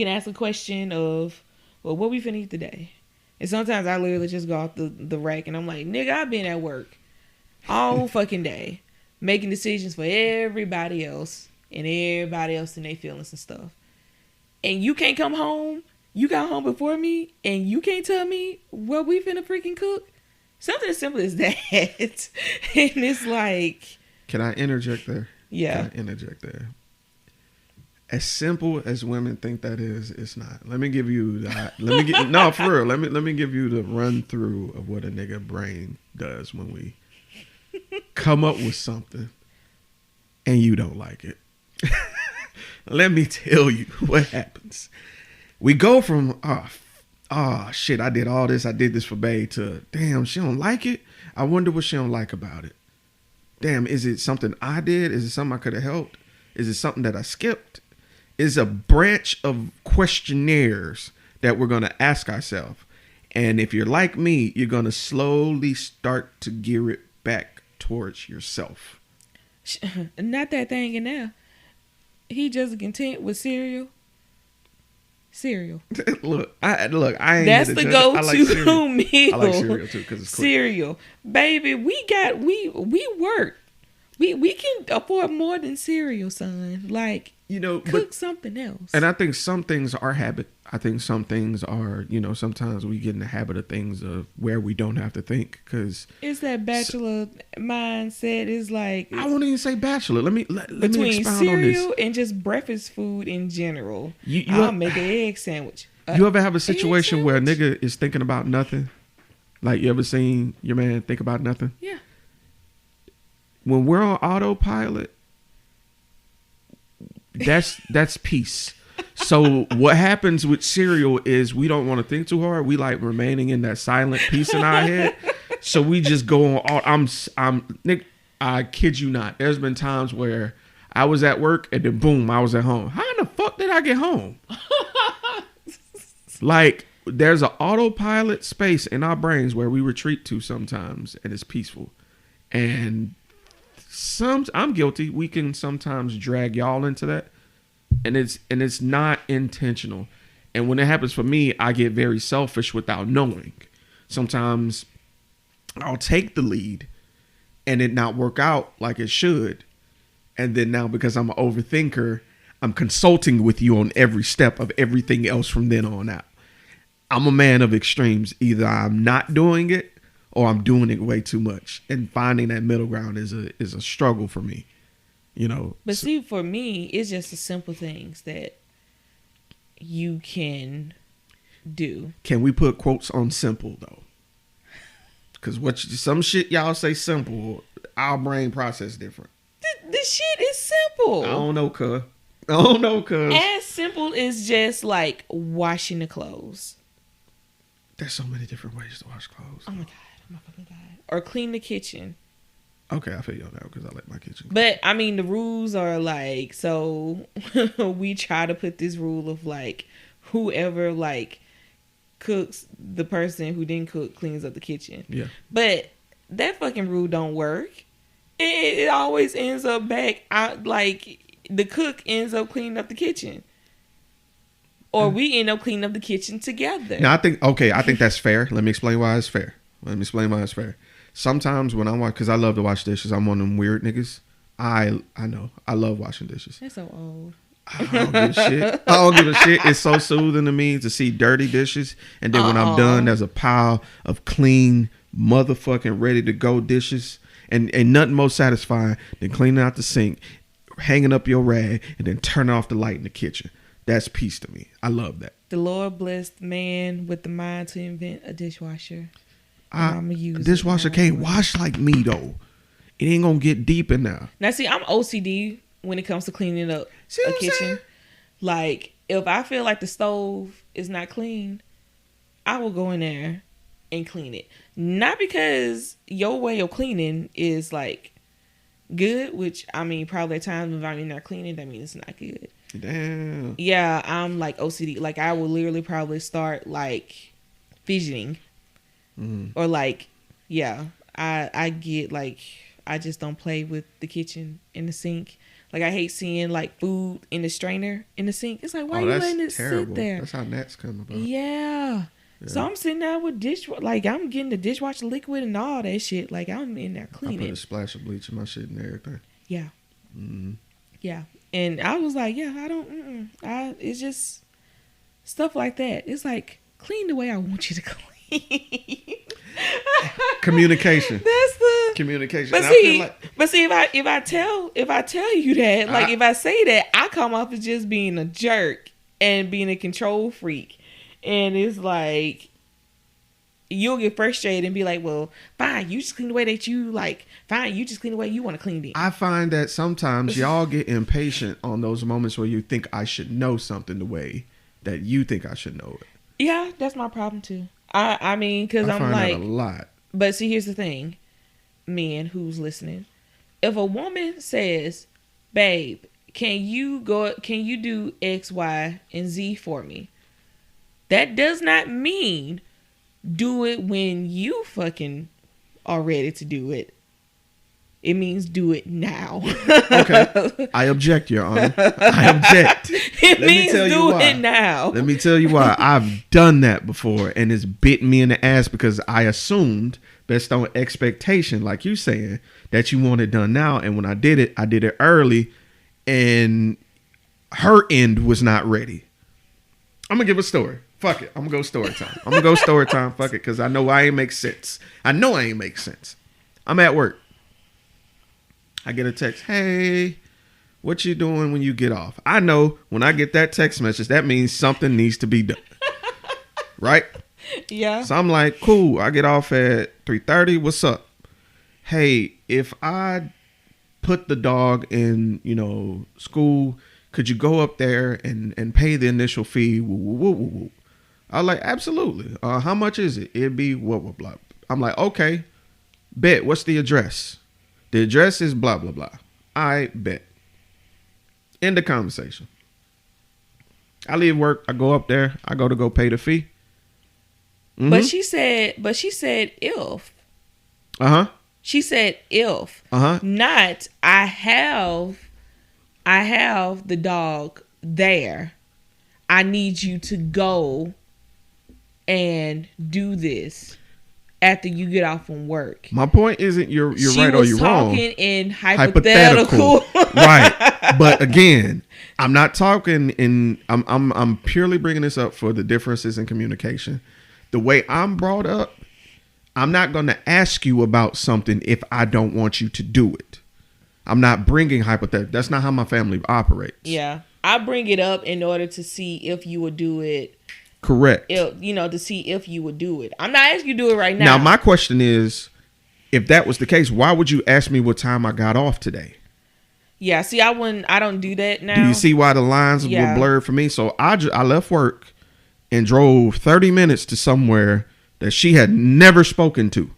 S7: ask a question of, well, what we finna eat today? And sometimes I literally just go off the rack and I'm like, nigga, I've been at work all fucking day making decisions for everybody else and their feelings and stuff. And you can't come home. You got home before me and you can't tell me what we finna freaking cook. Something as simple as that. And it's like...
S6: Can I interject there?
S7: Yeah.
S6: Can I interject there? As simple as women think that is, it's not. Let me give you no, for real. Let me give you the run through of what a nigga brain does when we come up with something and you don't like it. Let me tell you what happens. We go from shit, I did all this, I did this for Bae, to damn, she don't like it. I wonder what she don't like about it. Damn, is it something I did? Is it something I could have helped? Is it something that I skipped? Is a branch of questionnaires that we're going to ask ourselves. And if you're like me, you're going to slowly start to gear it back towards yourself.
S7: Not that thing in there. He just content with cereal.
S6: Look, I ain't.
S7: That's the go-to meal.
S6: I like cereal too because it's quick.
S7: Cereal, baby. We work. We can afford more than cereal, son. Like, cook something else.
S6: And I think some things are habit. I think some things are, sometimes we get in the habit of things of where we don't have to think because
S7: it's that bachelor mindset. Is like,
S6: I won't even say bachelor. Let me expound on this.
S7: Between cereal and just breakfast food in general, I'll make an egg sandwich.
S6: You ever have a situation where a nigga is thinking about nothing? Like, you ever seen your man think about nothing?
S7: Yeah.
S6: When we're on autopilot, that's peace. So what happens with cereal is we don't want to think too hard. We like remaining in that silent peace in our head. So we just go on. Nick, I kid you not. There's been times where I was at work and then boom, I was at home. How in the fuck did I get home. Like, there's an autopilot space in our brains where we retreat to sometimes, and it's peaceful. And I'm guilty. We can sometimes drag y'all into that, and it's not intentional. And when it happens for me, I get very selfish without knowing. Sometimes I'll take the lead and it not work out like it should. And then now, because I'm an overthinker, I'm consulting with you on every step of everything else from then on out. I'm a man of extremes. Either I'm not doing it or I'm doing it way too much. And finding that middle ground is a struggle for me. You know.
S7: But see, for me, it's just the simple things that you can do. Can
S6: we put quotes on simple though? Because some shit y'all say simple, our brain process different.
S7: The shit is simple.
S6: I don't know, cuz.
S7: As simple as just like washing the clothes.
S6: There's so many different ways to wash clothes.
S7: Oh my god! Oh my fucking god! Or clean the kitchen.
S6: Okay, I feel you on that because I like my kitchen.
S7: But I mean, the rules are like, so we try to put this rule of like, whoever like cooks, the person who didn't cook cleans up the kitchen.
S6: Yeah.
S7: But that fucking rule don't work. It always ends up back out like the cook ends up cleaning up the kitchen. Or we end up cleaning up the kitchen together.
S6: Now, I think that's fair. Let me explain why it's fair. Sometimes when I watch, because I love to wash dishes, I'm one of them weird niggas. I know. I love washing dishes.
S7: That's so old.
S6: I don't give a shit. It's so soothing to me to see dirty dishes. And then when I'm done, there's a pile of clean, motherfucking ready to go dishes. And nothing more satisfying than cleaning out the sink, hanging up your rag, and then turning off the light in the kitchen. That's peace to me. I love that.
S7: The Lord blessed man with the mind to invent a dishwasher. I'm gonna use
S6: dishwasher can't wash like me though. It ain't gonna get deep in there.
S7: Now see, I'm OCD when it comes to cleaning up a kitchen. Like if I feel like the stove is not clean, I will go in there and clean it. Not because your way of cleaning is like good, which I mean probably at times if I'm not cleaning, that means it's not good.
S6: Damn.
S7: Yeah, I'm like OCD. Like I will literally probably start like fidgeting. Or like, yeah, I get like, I just don't play with the kitchen and the sink. Like I hate seeing like food in the strainer in the sink. It's like, why you letting it sit there?
S6: That's how gnats come about.
S7: Yeah. So I'm sitting there with like I'm getting the dishwasher liquid and all that shit. Like I'm in there cleaning.
S6: I put a splash of bleach in my shit and everything.
S7: Yeah. Yeah. And I was like, yeah, I don't, it's just stuff like that. It's like, clean the way I want you to clean.
S6: Communication.
S7: That's the
S6: communication.
S7: But see, if I tell you that, like if I say that, I come off as just being a jerk and being a control freak, and it's like you'll get frustrated and be like, well, fine, you just clean the way that you like. Fine, you just clean the way you want to clean it.
S6: I find that sometimes y'all get impatient on those moments where you think I should know something the way that you think I should know it.
S7: Yeah, that's my problem too. I mean, because I'm like,
S6: that a lot.
S7: But see, here's the thing, men who's listening. If a woman says, babe, can you do X, Y, and Z for me? That does not mean do it when you fucking are ready to do it. It means do it now.
S6: Okay. I object, Your Honor. I object.
S7: It means do it now.
S6: Let me tell you why. I've done that before, and it's bitten me in the ass because I assumed, based on expectation, like you saying, that you want it done now. And when I did it early, and her end was not ready. I'm going to give a story. Fuck it. I'm going to go story time. Fuck it, because I know I ain't make sense. I'm at work. I get a text, hey, what you doing when you get off? I know when I get that text message, that means something needs to be done. Right?
S7: Yeah.
S6: So I'm like, cool. I get off at 3:30. What's up? Hey, if I put the dog in, school, could you go up there and pay the initial fee? Woo, woo, woo, woo. I was like, absolutely. How much is it? It'd be blah, blah, blah. I'm like, okay, bet. What's the address? The address is blah, blah, blah. I bet. End the conversation. I leave work. I go up there. I go pay the fee. Mm-hmm.
S7: But she said if.
S6: Uh-huh.
S7: She said if.
S6: Uh-huh.
S7: Not I have the dog there. I need you to go and do this after you get off from work.
S6: My point isn't you're right or you're wrong.
S7: She was talking in hypothetical.
S6: Right. But again, I'm not talking in I'm purely bringing this up for the differences in communication. The way I'm brought up, I'm not going to ask you about something if I don't want you to do it. I'm not bringing hypothetical. That's not how my family operates.
S7: Yeah. I bring it up in order to see if you would do it.
S6: Correct.
S7: To see if you would do it. I'm not asking you to do it right now.
S6: Now, my question is, if that was the case, why would you ask me what time I got off today?
S7: Yeah, see, I don't do that now.
S6: Do you see why the lines were blurred for me? So I left work and drove 30 minutes to somewhere that she had never spoken to.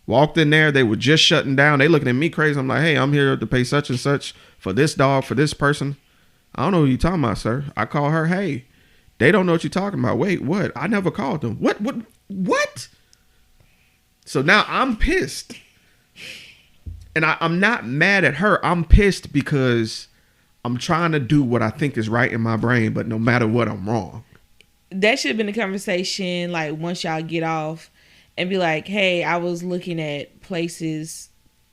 S6: Walked in there, they were just shutting down. They looking at me crazy. I'm like, hey, I'm here to pay such and such for this dog, for this person. I don't know who you talking about, sir. I call her, hey, they don't know what you're talking about. Wait, what? I never called them. What? So now I'm pissed. And I'm not mad at her. I'm pissed because I'm trying to do what I think is right in my brain, but no matter what, I'm wrong.
S7: That should have been a conversation, like, once y'all get off and be like, hey, I was looking at places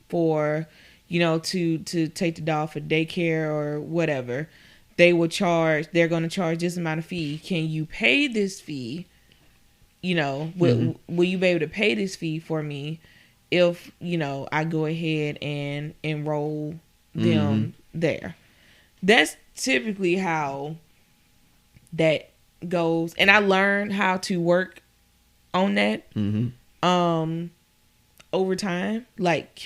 S7: for, to take the dog for daycare or whatever. They're going to charge this amount of fee. Can you pay this fee? Will you be able to pay this fee for me if, I go ahead and enroll them there? That's typically how that goes. And I learned how to work on that over time. Like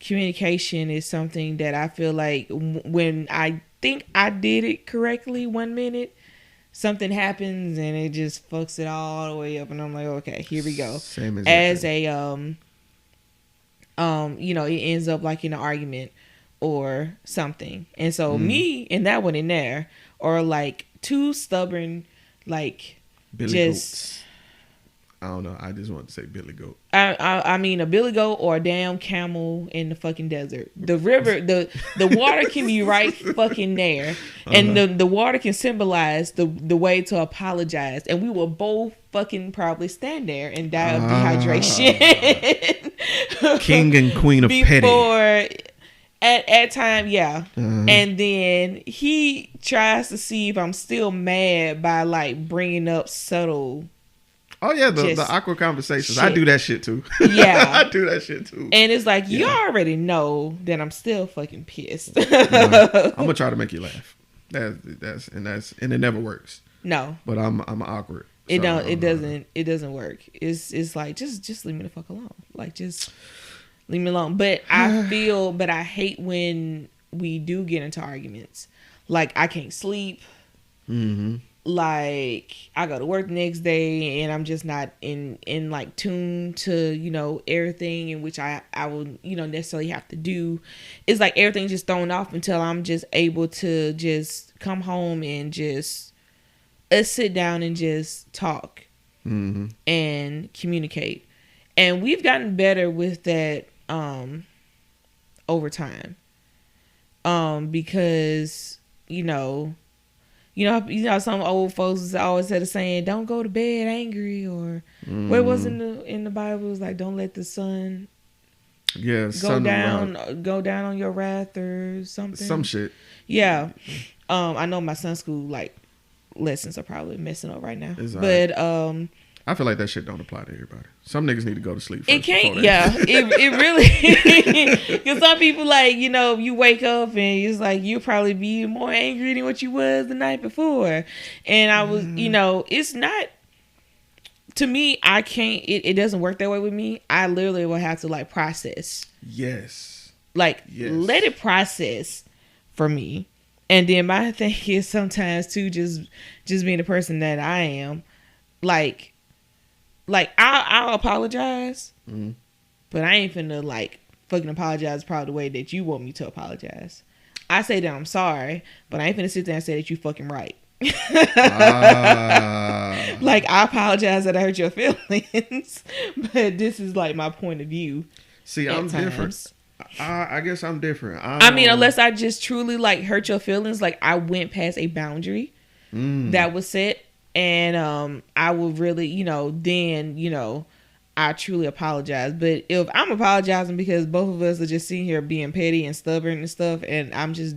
S7: communication is something that I feel like when I think I did it correctly 1 minute, something happens and it just fucks it all the way up, and I'm like, okay, here we go.
S6: Same as
S7: it ends up like in an argument or something. And so me and that one in there are like two stubborn, like,
S6: Billy
S7: just
S6: goats. I don't know. I just want to say Billy Goat.
S7: I mean a Billy Goat or a damn camel in the fucking desert. The river, the water can be right fucking there, and the water can symbolize the way to apologize, and we will both fucking probably stand there and die of dehydration.
S6: King and Queen of Petty.
S7: At time, yeah. And then he tries to see if I'm still mad by like bringing up subtle.
S6: Oh yeah, the awkward conversations.
S7: Shit.
S6: I do that shit too.
S7: Yeah,
S6: I do that shit too.
S7: And it's like, you already know that I'm still fucking pissed.
S6: I'm gonna try to make you laugh. That's and it never works.
S7: No,
S6: but I'm awkward.
S7: It doesn't work. It's like just leave me the fuck alone. Like, just leave me alone. But I hate when we do get into arguments. Like, I can't sleep. Like, I go to work the next day and I'm just not in like tune to, everything in which I will, necessarily have to do. It's like everything's just thrown off until I'm just able to just come home and just sit down and just talk and communicate. And we've gotten better with that over time. Because, some old folks always had a saying, don't go to bed angry, or what it was in the Bible, it was like, don't let the sun go down on your wrath or something.
S6: Some shit.
S7: Yeah. I know my son's school like lessons are probably messing up right now.
S6: It's
S7: but
S6: I feel like that shit don't apply to everybody. Some niggas need to go to sleep first.
S7: It can't. Yeah, it really. Because some people, like, you wake up and it's like you probably be more angry than what you was the night before. And I was, it's not. To me, I can't. It doesn't work that way with me. I literally will have to like process.
S6: Yes.
S7: Like, let it process for me. And then my thing is sometimes too, just being the person that I am, like I'll apologize, but I ain't finna like fucking apologize probably the way that you want me to apologize. I say that I'm sorry, but I ain't finna sit there and say that you fucking right. Like, I apologize that I hurt your feelings, but this is like my point of view.
S6: See, I'm different. I guess I'm different.
S7: I mean, unless I just truly like hurt your feelings, like I went past a boundary that was set, and I would really, you know, then, you know, I truly apologize. But if I'm apologizing because both of us are just sitting here being petty and stubborn and stuff, and I'm just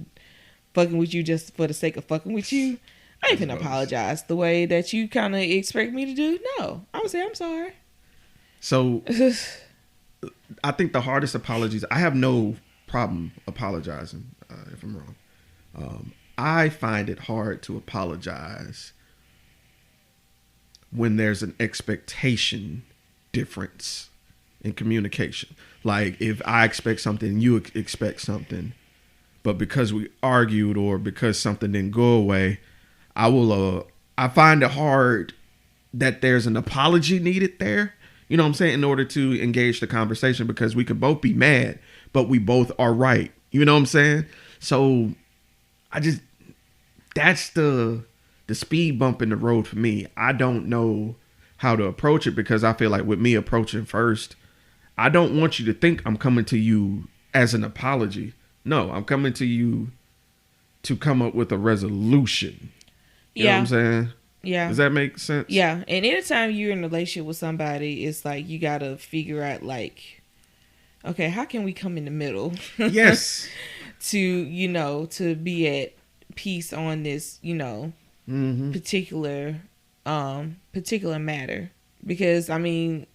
S7: fucking with you just for the sake of fucking with you, I ain't finna apologize the way that you kind of expect me to do. No, I'm gonna say I'm sorry.
S6: So I think the hardest apologies, I have no problem apologizing if I'm wrong. I find it hard to apologize when there's an expectation difference in communication. Like if I expect something and you expect something, but because we argued or because something didn't go away, I find it hard that there's an apology needed there. You know what I'm saying? In order to engage the conversation, because we could both be mad, but we both are right. You know what I'm saying? So that's the speed bump in the road for me. I don't know how to approach it, because I feel like with me approaching first, I don't want you to think I'm coming to you as an apology. No, I'm coming to you to come up with a resolution. You know what I'm saying?
S7: Yeah.
S6: Does that make sense?
S7: Yeah. And anytime you're in a relationship with somebody, it's like you got to figure out, like, okay, how can we come in the middle?
S6: Yes.
S7: To, you know, to be at peace on this, you know, particular matter. Because, I mean,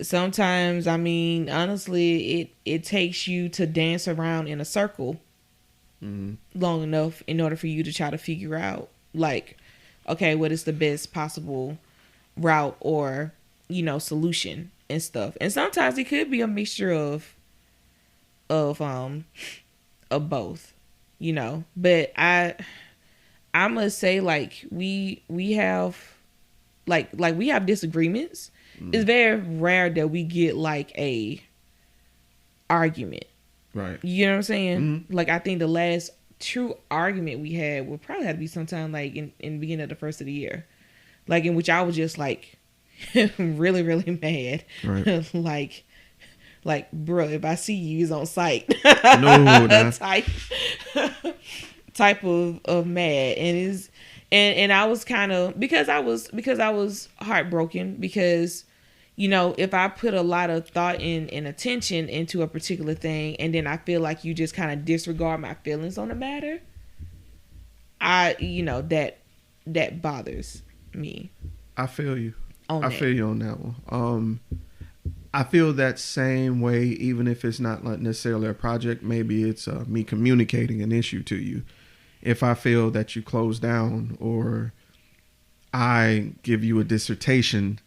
S7: sometimes, I mean, honestly, it takes you to dance around in a circle long enough in order for you to try to figure out, like, okay, what is the best possible route or, you know, solution and stuff. And sometimes it could be a mixture of both, you know. But I must say, like, we have like we have disagreements. It's very rare that we get like a argument.
S6: Right.
S7: You know what I'm saying? Like, I think the last true argument we had would probably have to be sometime like in the beginning of the first of the year, like, in which I was just like really, really mad.
S6: Right.
S7: like, bro, if I see you, he's on site.
S6: No,
S7: type of mad. And I was kind of, because I was heartbroken, because, you know, if I put a lot of thought and attention into a particular thing, and then I feel like you just kind of disregard my feelings on the matter, you know, that bothers me.
S6: I feel you.
S7: I
S6: feel you on that one. I feel that same way, even if it's not like necessarily a project. Maybe it's me communicating an issue to you. If I feel that you close down, or I give you a dissertation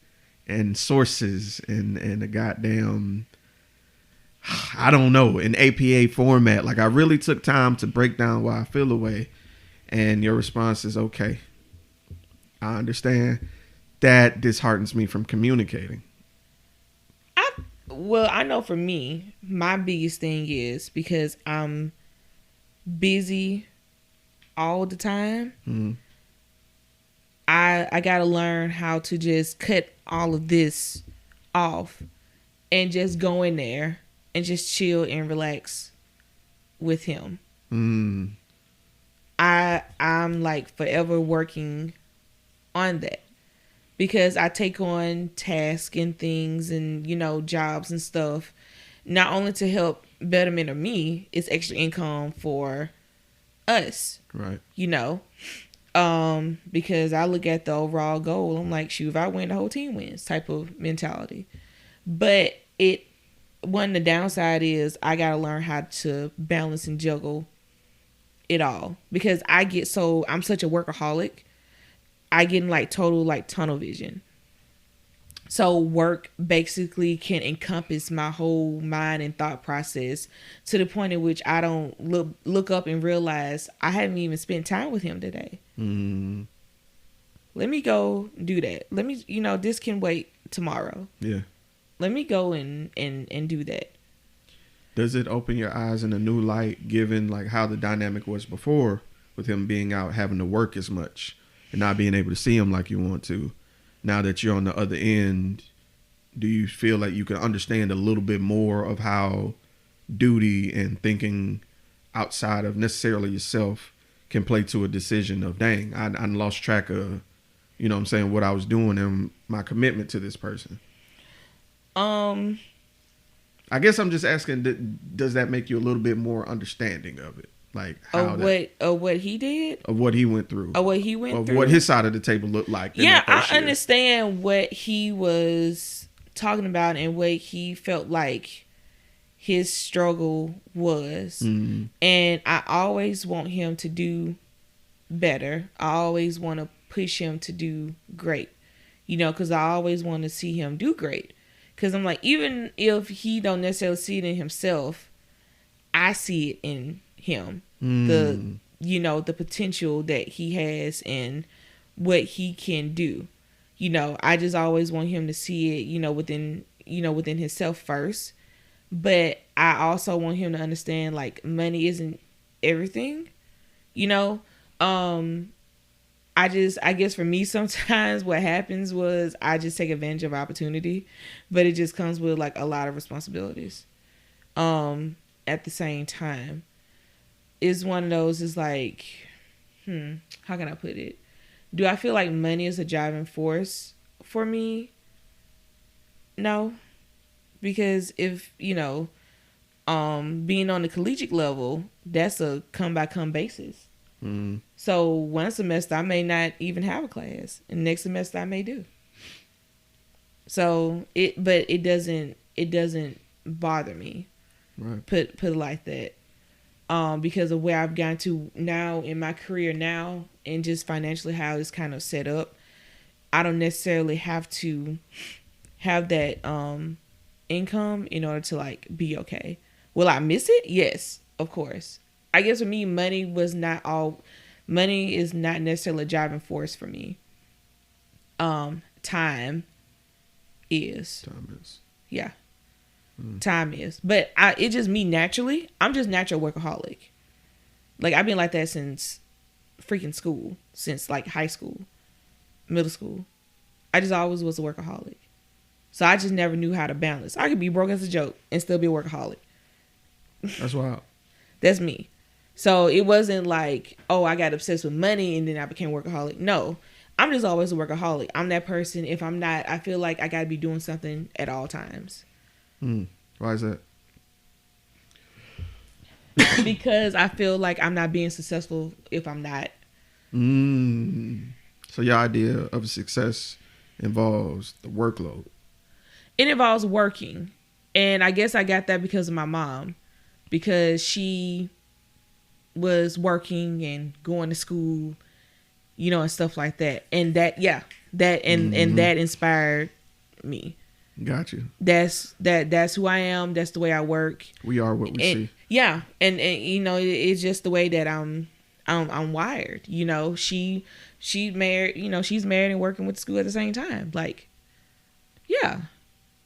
S6: and sources and a goddamn, I don't know, an APA format, like I really took time to break down why I feel away, and your response is, okay, I understand, that disheartens me from communicating.
S7: I know for me, my biggest thing is because I'm busy all the time. I gotta learn how to just cut all of this off and just go in there and just chill and relax with him. I'm like forever working on that, because I take on tasks and things and, you know, jobs and stuff, not only to help betterment of me, it's extra income for us.
S6: Right.
S7: You know, because I look at the overall goal, I'm like, shoot, if I win, the whole team wins type of mentality. But the downside is I got to learn how to balance and juggle it all, because I'm such a workaholic. I get in like total like tunnel vision. So work basically can encompass my whole mind and thought process to the point in which I don't look up and realize I haven't even spent time with him today. Let me go do that. Let me, you know, this can wait tomorrow.
S6: Yeah.
S7: Let me go and do that.
S6: Does it open your eyes in a new light, given like how the dynamic was before, with him being out having to work as much and not being able to see him like you want to? Now that you're on the other end, do you feel like you can understand a little bit more of how duty and thinking outside of necessarily yourself can play to a decision of, dang, I lost track of, you know what I'm saying, what I was doing and my commitment to this person? I guess I'm just asking, does that make you a little bit more understanding of it? Like how
S7: what he did?
S6: Of what he went through.
S7: Of what he went through?
S6: Of what his side of the table looked like.
S7: Yeah, I understand what he was talking about and what he felt like his struggle was.
S6: Mm-hmm.
S7: And I always want him to do better. I always want to push him to do great. You know, because I always want to see him do great. Because I'm like, even if he don't necessarily see it in himself, I see it in him. The potential that he has and what he can do. You know, I just always want him to see it, within himself first. But I also want him to understand, like, money isn't everything. I guess for me sometimes what happens was I just take advantage of opportunity, but it just comes with like a lot of responsibilities. At the same time, it's one of those is like, how can I put it? Do I feel like money is a driving force for me? No, because if, being on the collegiate level, that's a come by come basis.
S6: Mm.
S7: So one semester I may not even have a class, and next semester I may do. So it doesn't bother me.
S6: Right.
S7: Put it like that. Because of where I've gotten to now in my career now, and just financially how it's kind of set up, I don't necessarily have to have that income in order to like be okay. Will I miss it? Yes, of course. I guess for me, money is not necessarily a driving force for me. Time is. Yeah. Time is. But it's just me naturally. I'm just natural workaholic. Like, I've been like that since freaking school. Since like high school, middle school. I just always was a workaholic. So I just never knew how to balance. I could be broke as a joke and still be a workaholic.
S6: That's wild.
S7: That's me. So it wasn't like, oh, I got obsessed with money and then I became a workaholic. No, I'm just always a workaholic. I'm that person. If I'm not, I feel like I got to be doing something at all times.
S6: Why is that?
S7: Because I feel like I'm not being successful if I'm not.
S6: So your idea of success involves the workload.
S7: It involves working. And I guess I got that because of my mom. Because she was working and going to school, and stuff like that. And that inspired me.
S6: Got you.
S7: That's who I am. That's the way I work.
S6: We are what we see.
S7: Yeah. And it's just the way that I'm wired. She's married, she's married and working with school at the same time. Like, yeah,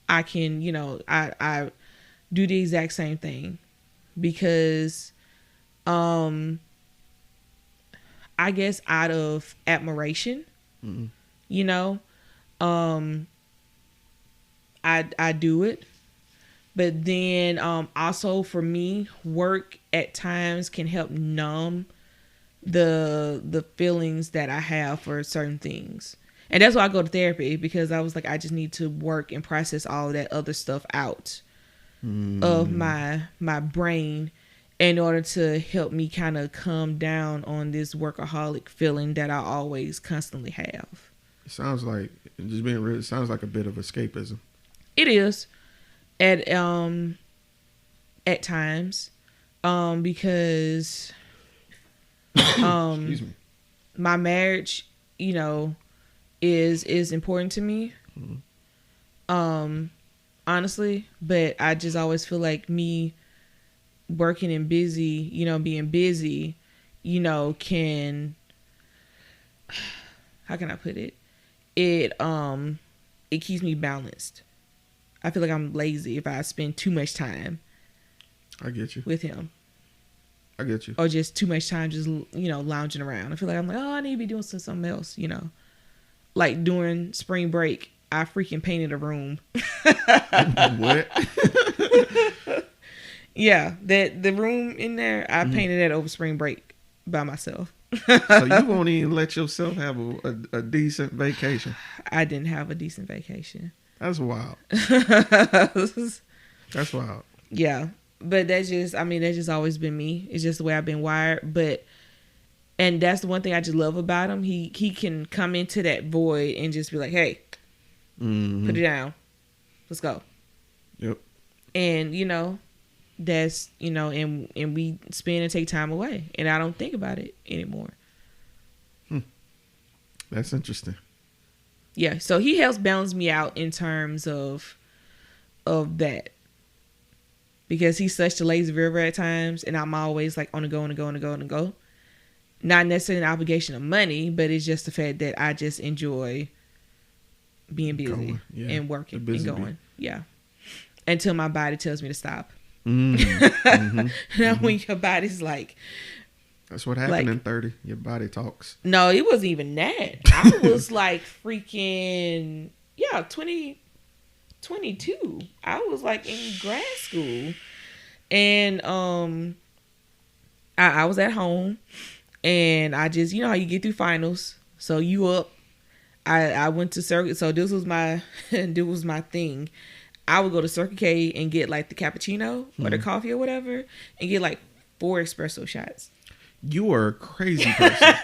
S7: I can, I do the exact same thing because, I guess out of admiration, I do it. But then also for me, work at times can help numb the feelings that I have for certain things. And that's why I go to therapy, because I was like, I just need to work and process all of that other stuff out of my brain in order to help me kind of come down on this workaholic feeling that I always constantly have.
S6: It sounds like, just being real, it sounds like a bit of escapism.
S7: It is at times, because
S6: Excuse me.
S7: my marriage, is important to me. Honestly, but I just always feel like me working and busy, being busy, can, how can I put it? It keeps me balanced. I feel like I'm lazy if I spend too much time
S6: I get you.
S7: with him.
S6: I get you.
S7: Or just too much time just, lounging around. I feel like I'm like, I need to be doing something else, Like during spring break, I freaking painted a room.
S6: What?
S7: Yeah, the room in there, I painted that over spring break by myself.
S6: So you won't even let yourself have a decent vacation.
S7: I didn't have a decent vacation.
S6: That's wild. That's wild.
S7: Yeah, but that's just always been me. It's just the way I've been wired. And that's the one thing I just love about him. He can come into that void and just be like, hey, put it down. Let's go.
S6: Yep.
S7: And, that's, and we spend and take time away. And I don't think about it anymore.
S6: That's interesting.
S7: Yeah, so he helps balance me out in terms of that. Because he's such a lazy river at times, and I'm always like on the go. Not necessarily an obligation of money, but it's just the fact that I just enjoy being busy and working and going. Yeah. Until my body tells me to stop. Now when your body's like...
S6: That's what happened in 30. Your body talks.
S7: No, it wasn't even that. I was like freaking... 22. I was like in grad school. And I was at home. And I just, how you get through finals. So you up. I went to Circuit. So this was my thing. I would go to Circle K and get like the cappuccino or the coffee or whatever, and get like 4 espresso shots.
S6: You are a crazy person.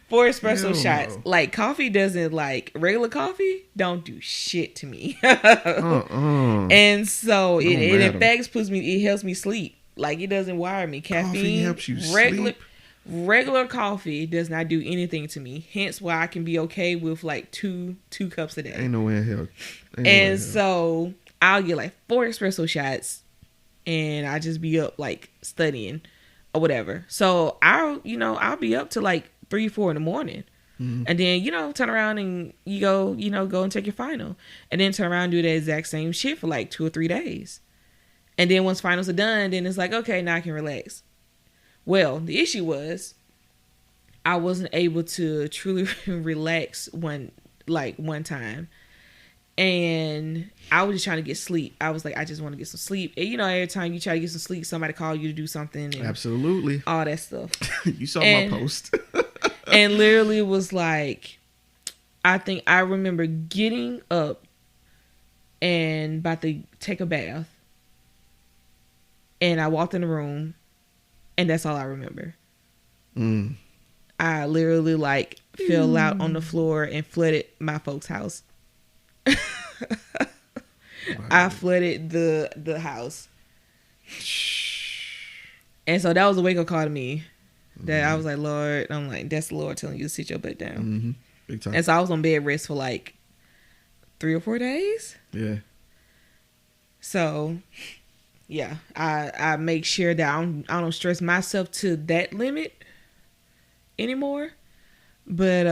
S7: 4 espresso shots. Like coffee doesn't, like regular coffee don't do shit to me. And so it in fact it helps me sleep. Like it doesn't wire me. Caffeine
S6: Coffee helps you sleep.
S7: Regular coffee does not do anything to me. Hence why I can be okay with like two cups a day.
S6: Ain't no way in hell.
S7: And so I'll get like 4 espresso shots, and I just be up like studying or whatever. So I'll be up to like 3-4 in the morning. And then, turn around and you go and take your final. And then turn around and do the exact same shit for like 2 or 3 days. And then once finals are done, then it's like, okay, now I can relax. Well, the issue was I wasn't able to truly relax one time. And I was just trying to get sleep. I was like, I just want to get some sleep. And every time you try to get some sleep, somebody call you to do something. And
S6: absolutely.
S7: All that stuff.
S6: You saw my post.
S7: And literally was like, I think I remember getting up and about to take a bath. And I walked in the room, and that's all I remember. I literally like fell out on the floor and flooded my folks' house. I flooded the house. And so that was a wake-up call to me. That I was like, Lord, I'm like, that's the Lord telling you to sit your butt down.
S6: Big time.
S7: And so I was on bed rest for like 3 or 4 days.
S6: Yeah.
S7: So, yeah, I make sure that I don't stress myself to that limit anymore. But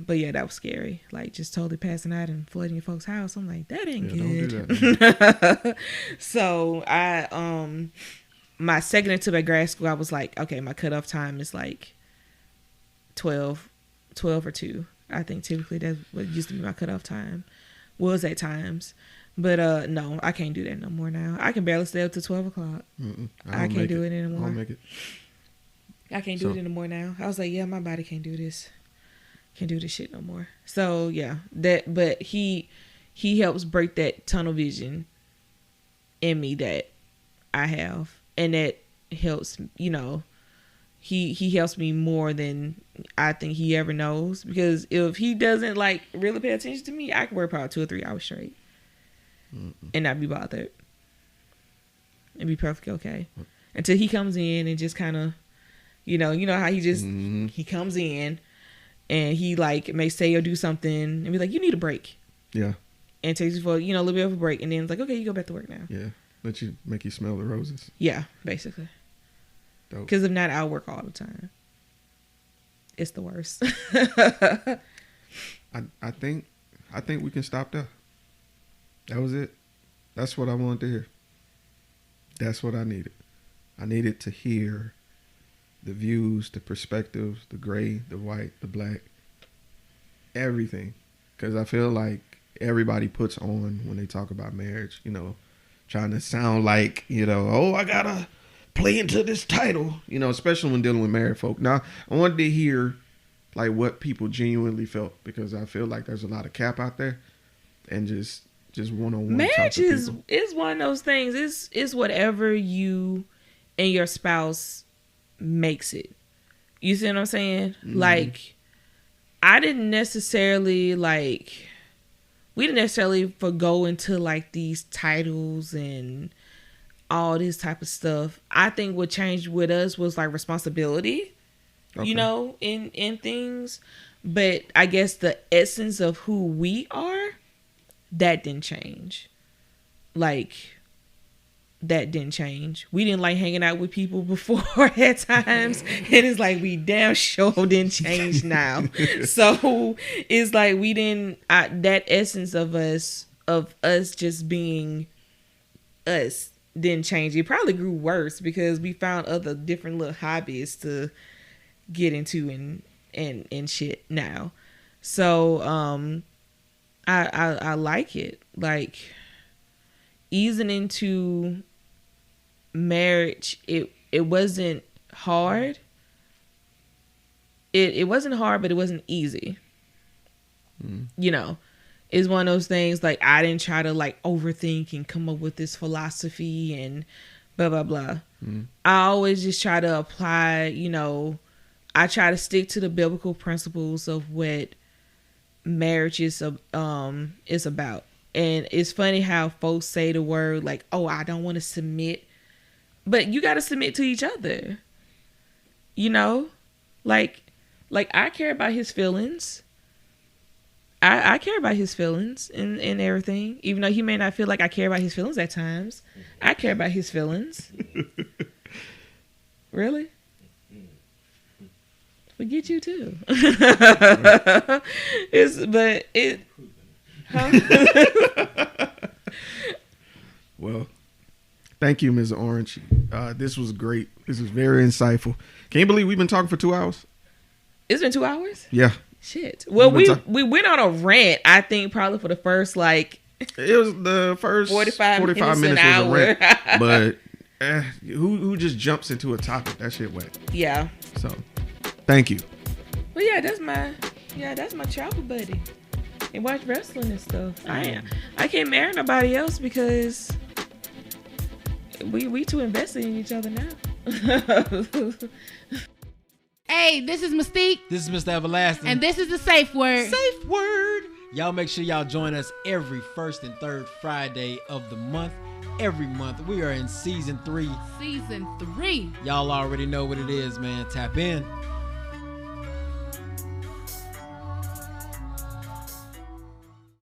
S7: yeah, that was scary. Like just totally passing out and flooding your folks' house. I'm like, that ain't good.
S6: Don't do that.
S7: So I my second into my grad school, I was like, okay, my cutoff time is like 12 or 2. I think typically that's what used to be my cutoff time. Was at times. But no, I can't do that no more now. I can barely stay up to 12 o'clock. I can't do it anymore.
S6: I'll make it.
S7: I can't do it anymore now. I was like, yeah, my body can't do this. Can't do this shit no more. So yeah, but he helps break that tunnel vision in me that I have. And that helps, he helps me more than I think he ever knows. Because if he doesn't like really pay attention to me, I can work probably 2 or 3 hours straight. And not be bothered. And be perfectly okay. Until he comes in and just kind of, you know how he just, he comes in and he like may say or do something and be like, you need a break.
S6: Yeah.
S7: And takes you for, a little bit of a break. And then it's like, okay, you go back to work now.
S6: Yeah. Make you smell the roses.
S7: Yeah, basically.
S6: Dope.
S7: Because if not, I'll work all the time. It's the worst.
S6: I think we can stop there. That was it. That's what I wanted to hear. That's what I needed. I needed to hear the views, the perspectives, the gray, the white, the black, everything. Because I feel like everybody puts on when they talk about marriage, you know, trying to sound like, you know, oh, I gotta play into this title, you know, especially when dealing with married folk. Now, I wanted to hear like what people genuinely felt, because I feel like there's a lot of cap out there, and just one-on-one
S7: Marriage
S6: talk to
S7: is
S6: people.
S7: one of those things. It's whatever you and your spouse makes it. You see what I'm saying? Like, I didn't necessarily we didn't necessarily forgo into like these titles and all this type of stuff. I think what changed with us was like responsibility, you know, in things. But I guess the essence of who we are, that didn't change. Like, that didn't change. We didn't like hanging out with people before at times. And it's like, we damn sure didn't change now. So it's like we didn't, that essence of us just being us didn't change. It probably grew worse because we found other different little hobbies to get into and shit now. So I like it. Like, easing into marriage, it wasn't hard. It wasn't hard, but it wasn't easy. You know, it's one of those things, like, I didn't try to like overthink and come up with this philosophy and blah blah blah. I always just try to apply, you know, I try to stick to the biblical principles of what marriage is about. And it's funny how folks say the word like, oh, I don't want to submit. But you got to submit to each other. You know? Like I care about his feelings. I care about his feelings and everything. Even though he may not feel like I care about his feelings at times. I care about his feelings. Really? Forget you too.
S6: Well, thank you, Ms. Orange. This was great. This was very insightful. Can you believe we've been talking for 2 hours?
S7: It's been 2 hours?
S6: Yeah.
S7: Shit. Well, we went on a rant, I think, probably for the first, like...
S6: It was the first 45 minutes was a rant. But who just jumps into a topic? That shit wet.
S7: Yeah.
S6: So, thank you.
S7: Well, yeah, that's my travel buddy. And watch wrestling and stuff. I can't marry nobody else because we too invested in each other now.
S8: Hey, this is Mystique.
S9: This is Mr. Everlasting.
S8: And this is the Safe Word.
S9: Safe Word. Y'all make sure y'all join us every first and third Friday of the month. Every month. We are in season 3.
S8: Season 3.
S9: Y'all already know what it is, man. Tap in.